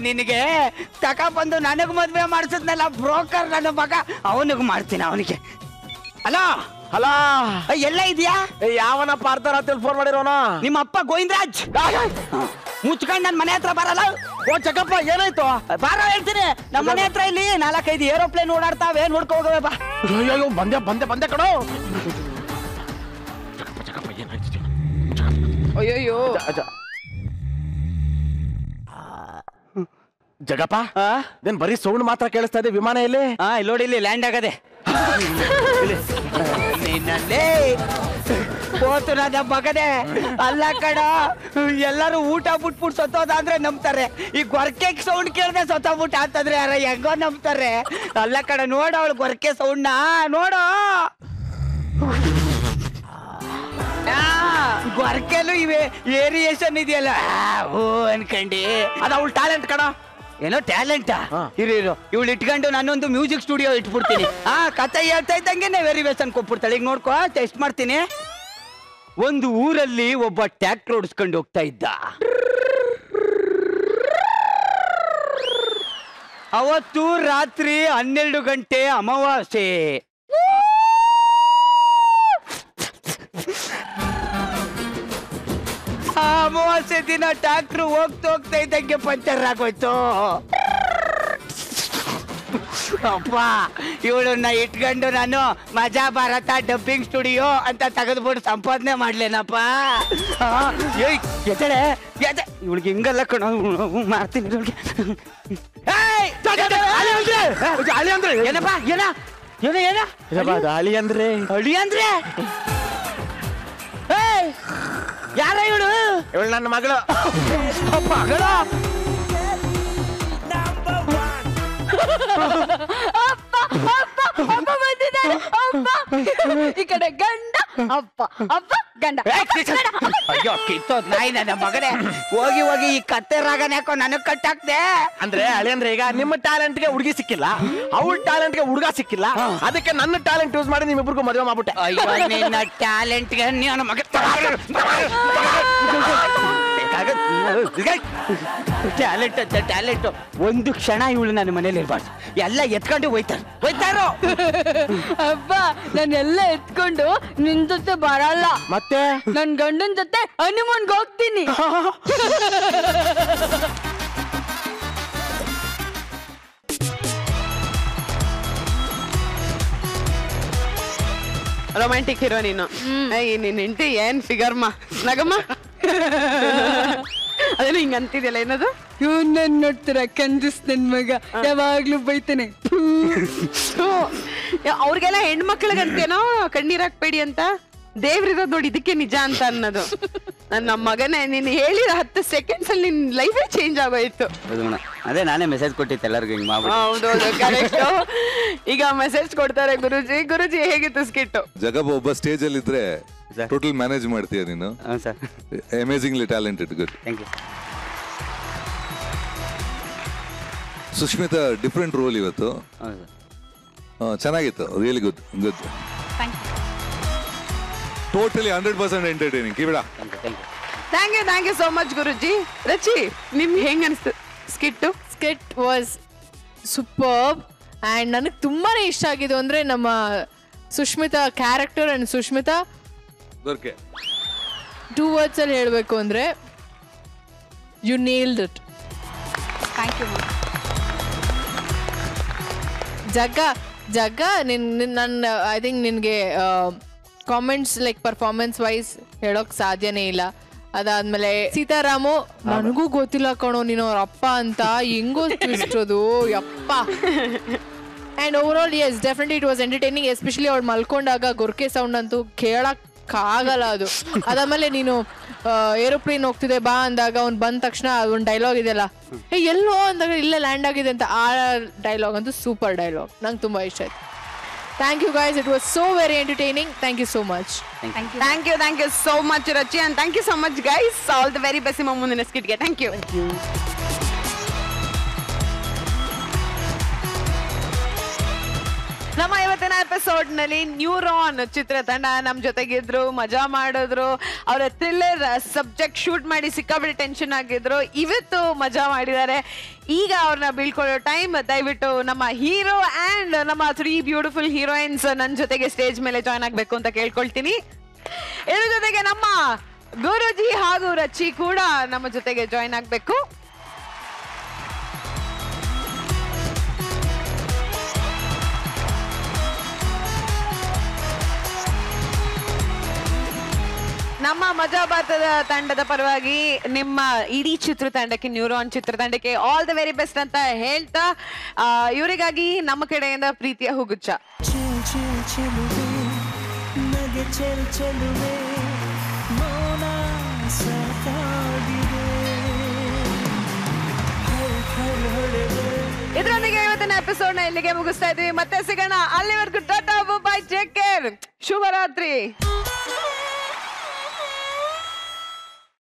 ನಿನಗೆ ತಕ ಬಂದು ನನಗ್ ಮದ್ವೆ ಮಾಡಿಸಿದ್ನಲ್ಲ ಬ್ರೋಕರ್ ನನ್ನ ಮಗ, ಅವನಿಗೆ ಮಾಡ್ತೀನಿ ಅವನಿಗೆ. ಅಲೋ ಹಲೋ, ಎಲ್ಲ ಇದೆಯಾ? ಯಾವನಪ್ಪ ಅರ್ಧ ರಾತ್ರಿ ಫೋನ್ ಮಾಡಿರೋನು? ನಿಮ್ಮ ಅಪ್ಪ ಗೋವಿಂದರಾಜ್. ಮುಚ್ಕೊಂಡ್ ನನ್ ಮನೆ ಹತ್ರ ಬರಲ್ಲ. ಓ ಚಕಪ್ಪ, ಏನಾಯ್ತು? ಬಾರ ಹೇಳ್ತೀನಿ. ನಮ್ಮ ಮನೆ ಹತ್ರ ಇಲ್ಲಿ 4-5 ಏರೋಪ್ಲೇನ್ ಓಡಾಡ್ತಾವೆ, ನೋಡ್ಕೊ ಹೋಗವೆ ಬಾ. ಅಯ್ಯೋ ಬಂದೆ ಬಂದೆ ಬಂದೆ ಕಣೋ. ಅಯ್ಯೋ ಜಗಪ್ಪ, ನೀನ್ ಬರೀ ಸೌಂಡ್ ಮಾತ್ರ ಕೇಳಿಸ್ತಾ ಇದೆ. ವಿಮಾನ ಎಲ್ಲಿ? ಇಲ್ಲಿ ನೋಡಿ, ಇಲ್ಲಿ ಲ್ಯಾಂಡ್ ಆಗದೆ. ಹೋತು ನನ್ನ ಮಗನೇ. ಅಲ್ಲ ಕಡ, ಎಲ್ಲರೂ ಊಟ ಬಿಟ್ಬಿಟ್ಟು ಸತ್ತೋದ ಅಂದ್ರೆ ನಂಬ್ತಾರೆ. ಈ ಗೊರಕೆ ಸೌಂಡ್ ಕೇಳ್ದೆ ಸತ್ತೋಗ್ಬಿಟ್ಟ ಅಂತಂದ್ರೆ ಯಾರ ಹೆಂಗೋ ನಂಬ್ತಾರೆ. ಅಲ್ಲ ಕಡ, ನೋಡು ಅವಳು ಗೊರಕೆ ಸೌಂಡ್ನ ನೋಡು. ಗೊರಕೆಲ್ಲೂ ಇವೆ ಏರಿಯೇಷನ್ ಇದೆಯಲ್ಲ, ಓ ಅನ್ಕಂಡಿ. ಅದ ಅವಳು ಟ್ಯಾಲೆಂಟ್ ಕಡ. ಏನೋ ಟ್ಯಾಲೆಂಟಾ? ಇರು ಇವಳು ಇಟ್ಕೊಂಡು ನಾನೊಂದು ಮ್ಯೂಸಿಕ್ ಸ್ಟುಡಿಯೋ ಇಟ್ಬಿಡ್ತೀನಿ. ಕತೆ ಹೇಳ್ತಾ ಇದ್ದಂಗೆ ವೆರಿವೇಷನ್ ಕೊಟ್ಬಿಡ್ತಾಳೆ. ಈಗ ನೋಡ್ಕೊ, ಟೆಸ್ಟ್ ಮಾಡ್ತೀನಿ. ಒಂದು ಊರಲ್ಲಿ ಒಬ್ಬ ಟ್ರ್ಯಾಕ್ಟರ್ ಓಡಿಸ್ಕೊಂಡು ಹೋಗ್ತಾ ಇದ್ದ. ಅವತ್ತು ರಾತ್ರಿ 12 ಗಂಟೆ ಅಮಾವಾಸ್ಯೆ. ಅಮಾವಾಸ್ಯೆ ದಿನ ಟ್ರ್ಯಾಕ್ಟರ್ ಹೋಗ್ತಾ ಇದ್ದಂಗೆ ಪಂಚರ್ ಆಗೋಯ್ತು. ಅಪ್ಪ, ಇವಳನ್ನ ಇಟ್ಕೊಂಡು ನಾನು ಮಜಾ ಭಾರತ ಡಬ್ಬಿಂಗ್ ಸ್ಟುಡಿಯೋ ಅಂತ ತೆಗೆದ್ಬಿಟ್ಟು ಸಂಪಾದನೆ ಮಾಡ್ಲೇನಪ್ಪ. ಎತ್ತಡೆ ಇವಳಿಗೆ ಹಿಂಗಲ್ಲ ಕಣ, ಮಾಡ್ತೀನಿ ಇವಳಿಗೆ. ಏನಪ್ಪ ಏನ ಏನ ಏನ ಅಳಿ ಅಂದ್ರೆ ಅಳಿ ಅಂದ್ರೆ ಯಾರ ಇವಳು? ಇವಳು ನನ್ನ ಮಗಳು. ಮಗಳು? ಅಪ್ಪ ಬಂದಿದ್ದಾರೆ. ಅಪ್ಪ ಈ ಕಡೆ ಗಂಡ, ಅಪ್ಪ ಅಪ್ಪ ಗಂಡ. ಅಯ್ಯೋ ಕಿತ್ತೋದ್ ನಾಯಿ ನನ್ನ ಮಗನೇ. ಹೋಗಿ ಹೋಗಿ ಈ ಕತ್ತೆ ರಾಗನ ಯಾಕೋ ನನಗ್ ಕಟ್ಟಾಕ್ದೆ. ಅಂದ್ರೆ ಅಳಿ ಅಂದ್ರೆ ಈಗ ನಿಮ್ಮ ಟ್ಯಾಲೆಂಟ್ ಗೆ ಹುಡುಗಿ ಸಿಕ್ಕಿಲ್ಲ, ಅವಳ ಟ್ಯಾಲೆಂಟ್ ಗೆ ಹುಡುಗ ಸಿಕ್ಕಿಲ್ಲ, ಅದಕ್ಕೆ ನನ್ನ ಟ್ಯಾಲೆಂಟ್ ಯೂಸ್ ಮಾಡಿ ನಿಮ್ಮಿಬ್ರಿಗೂ ಮದುವೆ ಮಾಡ್ಬಿಟ್ಟೆ. ಅಯ್ಯೋ ನಿನ್ನ ಟ್ಯಾಲೆಂಟ್ ಗೆ ನನ್ನ ಮಗ ಟ್ಯಾಲೆಂಟ್ ಅಂತ ಟ್ಯಾಲೆಂಟ್. ಒಂದು ಕ್ಷಣ ಇವಳು ನನ್ನ ಮನೇಲಿ ಇರ್ಬಾರ್ದು, ಎಲ್ಲ ಎತ್ಕೊಂಡು ಹೋಯ್ತಾರೋ. ಅಪ್ಪ ನಾನೆಲ್ಲ ಎತ್ಕೊಂಡು ನಿನ್ ಜೊತೆ ಬರಲ್ಲ, ಮತ್ತೆ ನನ್ ಗಂಡನ್ ಜೊತೆ ಹನಿಮೂನ್ಗೆ ಹೋಗ್ತೀನಿ. ರೊಮ್ಯಾಂಟಿಕ್ ಹೀರೋ ನೀನು. ನಿನ್ ಹೆಂಡತಿ ಏನ್ ಫಿಗರ್ ಮಾ ನಗಮ್ಮ. ಅದೇನು ಹಿಂಗ ಅಂತಿದ್ಯಲ್ಲ, ಏನದು? ನನ್ ನೋಡ್ತೀರ ಕಂಜೂಸ್ ನನ್ ಮಗ, ಯಾವಾಗ್ಲೂ ಬೈತಾನೆ. ಅವ್ರಿಗೆಲ್ಲ ಹೆಣ್ಮಕ್ಳಿಗಂತೇನೋ ಕಣ್ಣೀರ್ ಹಾಕ್ಬೇಡಿ ಅಂತ, ದೇವ್ರಿರೋದ್ ನೋಡಿ ಇದಕ್ಕೆ ನಿಜ ಅಂತ ಅನ್ನೋದು. ನನ್ನ ಮಗನೇ, ನೀನ್ ಹೇಳಿದ 10 ಸೆಕೆಂಡ್ಸ್ ಅಲ್ಲಿ ನಿನ್ ಲೈಫೇ ಚೇಂಜ್ ಆಗೋಯ್ತು. ಅದೇ ನಾನೇ ಮೆಸೇಜ್ ಕೊಟ್ಟಿತ್ತು ಎಲ್ಲರಿಗೂ ಹಿಂಗ್ ಮಾಡ್ಬಿಟ್ಟು. ಹೌದೌದು, ಕರೆಕ್ಟ್. ಈಗ ಮೆಸೇಜ್ ಕೊಡ್ತಾರೆ ಗುರುಜಿ. ಗುರುಜಿ ಹೇಗಿತ್ತು ಸ್ಕಿಟ್? ಜಗಬ್ ಒಬ್ಬ ಸ್ಟೇಜ್ ಅಲ್ಲಿ ಇದ್ರೆ ಟೋಟಲ್ ಮ್ಯಾನೇಜ್ ಮಾಡ್ತೀಯ ನೀನು. Amazingly talented. Good. Thank you. Sushmita different role ಇವತ್ತು. ಚೆನ್ನಾಗಿತ್ತು. Really good. Good. Totally 100% entertaining. ಕಿವಿಡ. Thank you so much Guruji. Rachi, ನಿಮ್ಗೆ ಹೆಂಗ್ ಅನಿಸ್ತು skit? Skit was superb and ನನಗೆ ತುಂಬಾ ಇಷ್ಟ ಆಗಿದ್ದು ಅಂದರೆ ನಮ್ಮ Sushmita character and Sushmita 2 words ಅಲ್ಲಿ ಹೇಳಬೇಕು ಅಂದರೆ you nailed it. Thank you. Jagga ನನ್ನ ಐ ಥಿಂಕ್ ನಿನಗೆ ಕಾಮೆಂಟ್ಸ್ ಲೈಕ್ ಪರ್ಫಾರ್ಮೆನ್ಸ್ ವೈಸ್ ಹೇಳೋಕೆ ಸಾಧ್ಯನೇ ಇಲ್ಲ. ಅದಾದ್ಮೇಲೆ ಸೀತಾರಾಮು ನನಗೂ ಗೊತ್ತಿಲ್ಲ ಕಣೋ ನೀನು ಅವ್ರ ಅಪ್ಪ ಅಂತ ಹೆಂಗೋ ಟ್ವಿಸ್ಟ್ ಅದು ಯಪ್ಪ. And over all yes definitely it was entertaining, especially ಅವ್ಳು ಮಲ್ಕೊಂಡಾಗ ಗೊರ್ಕೆ ಸೌಂಡ್ ಅಂತೂ ಕೇಳಕ್ಕಾಗಲ್ಲ ಅದು. ಅದಾದ್ಮೇಲೆ ನೀನು ಏರೋಪ್ಲೇನ್ ಹೋಗ್ತಿದೆ ಬಾ ಅಂದಾಗ ಅವ್ನು ಬಂದ ತಕ್ಷಣ ಒಂದು ಡೈಲಾಗ್ ಇದೆಯಲ್ಲ, ಎಲ್ಲೋ ಅಂದಾಗ ಇಲ್ಲೇ ಲ್ಯಾಂಡ್ ಆಗಿದೆ ಅಂತ, ಆ ಡೈಲಾಗ್ ಅಂತೂ ಸೂಪರ್ ಡೈಲಾಗ್, ನಂಗೆ ತುಂಬ ಇಷ್ಟ ಆಯ್ತು. Thank you guys, it was so very entertaining. Thank you so much. Thank you so much Rachi, and thank you so much guys. All the very best ನಿಮ್ಮ ಮುಂದಿನ ಸ್ಕಿಟ್ಗೆ. Thank you. ನಮ್ಮ ಇವತ್ತಿನ episode ನಲ್ಲಿ neuron ಚಿತ್ರತಂಡ ನಮ್ ಜೊತೆಗಿದ್ರು, ಮಜಾ ಮಾಡಿದ್ರು, ಅವರ ಥ್ರಿಲ್ಲರ್ ಸಬ್ಜೆಕ್ಟ್ ಶೂಟ್ ಮಾಡಿ ಸಿಕ್ಕಾಬಿಟ್ಟು ಟೆನ್ಷನ್ ಆಗಿದ್ರು. ಇವತ್ತು ಮಜಾ ಮಾಡಿದ್ದಾರೆ. ಈಗ ಅವ್ರನ್ನ ಬೀಳ್ಕೊಳ್ಳೋ ಟೈಮ್. ದಯವಿಟ್ಟು ನಮ್ಮ ಹೀರೋ ಅಂಡ್ ನಮ್ಮ 3 ಬ್ಯೂಟಿಫುಲ್ ಹೀರೋಯಿನ್ಸ್ ನನ್ನ ಜೊತೆಗೆ ಸ್ಟೇಜ್ ಮೇಲೆ ಜಾಯ್ನ್ ಆಗ್ಬೇಕು ಅಂತ ಕೇಳ್ಕೊಳ್ತೀನಿ. ಇದ್ರ ಜೊತೆಗೆ ನಮ್ಮ ಗುರುಜಿ ಹಾಗೂ ರಚಿ ಕೂಡ ನಮ್ಮ ಜೊತೆಗೆ ಜಾಯ್ನ್ ಆಗ್ಬೇಕು. ನಮ್ಮ ಮಜಾ ಭಾರತದ ತಂಡದ ಪರವಾಗಿ ನಿಮ್ಮ ಇಡೀ ಚಿತ್ರತಂಡಕ್ಕೆ, ನ್ಯೂರಾನ್ ಚಿತ್ರತಂಡಕ್ಕೆ ಆಲ್ ದ ವೆರಿ ಬೆಸ್ಟ್ ಅಂತ ಹೇಳ್ತಾ ಇವರಿಗಾಗಿ ನಮ್ಮ ಕಡೆಯಿಂದ ಪ್ರೀತಿಯ ಹುಗುಚ್ಚ. ಇದರೊಂದಿಗೆ ಇವತ್ತಿನ ಎಪಿಸೋಡ್ ನ ಇಲ್ಲಿಗೆ ಮುಗಿಸ್ತಾ ಇದ್ವಿ. ಮತ್ತೆ ಸಿಗೋಣ. ಅಲ್ಲಿವರೆಗೂ ಟಾಟಾ, ಬೈ, ಟೇಕ್ ಕೇರ್, ಶುಭರಾತ್ರಿ.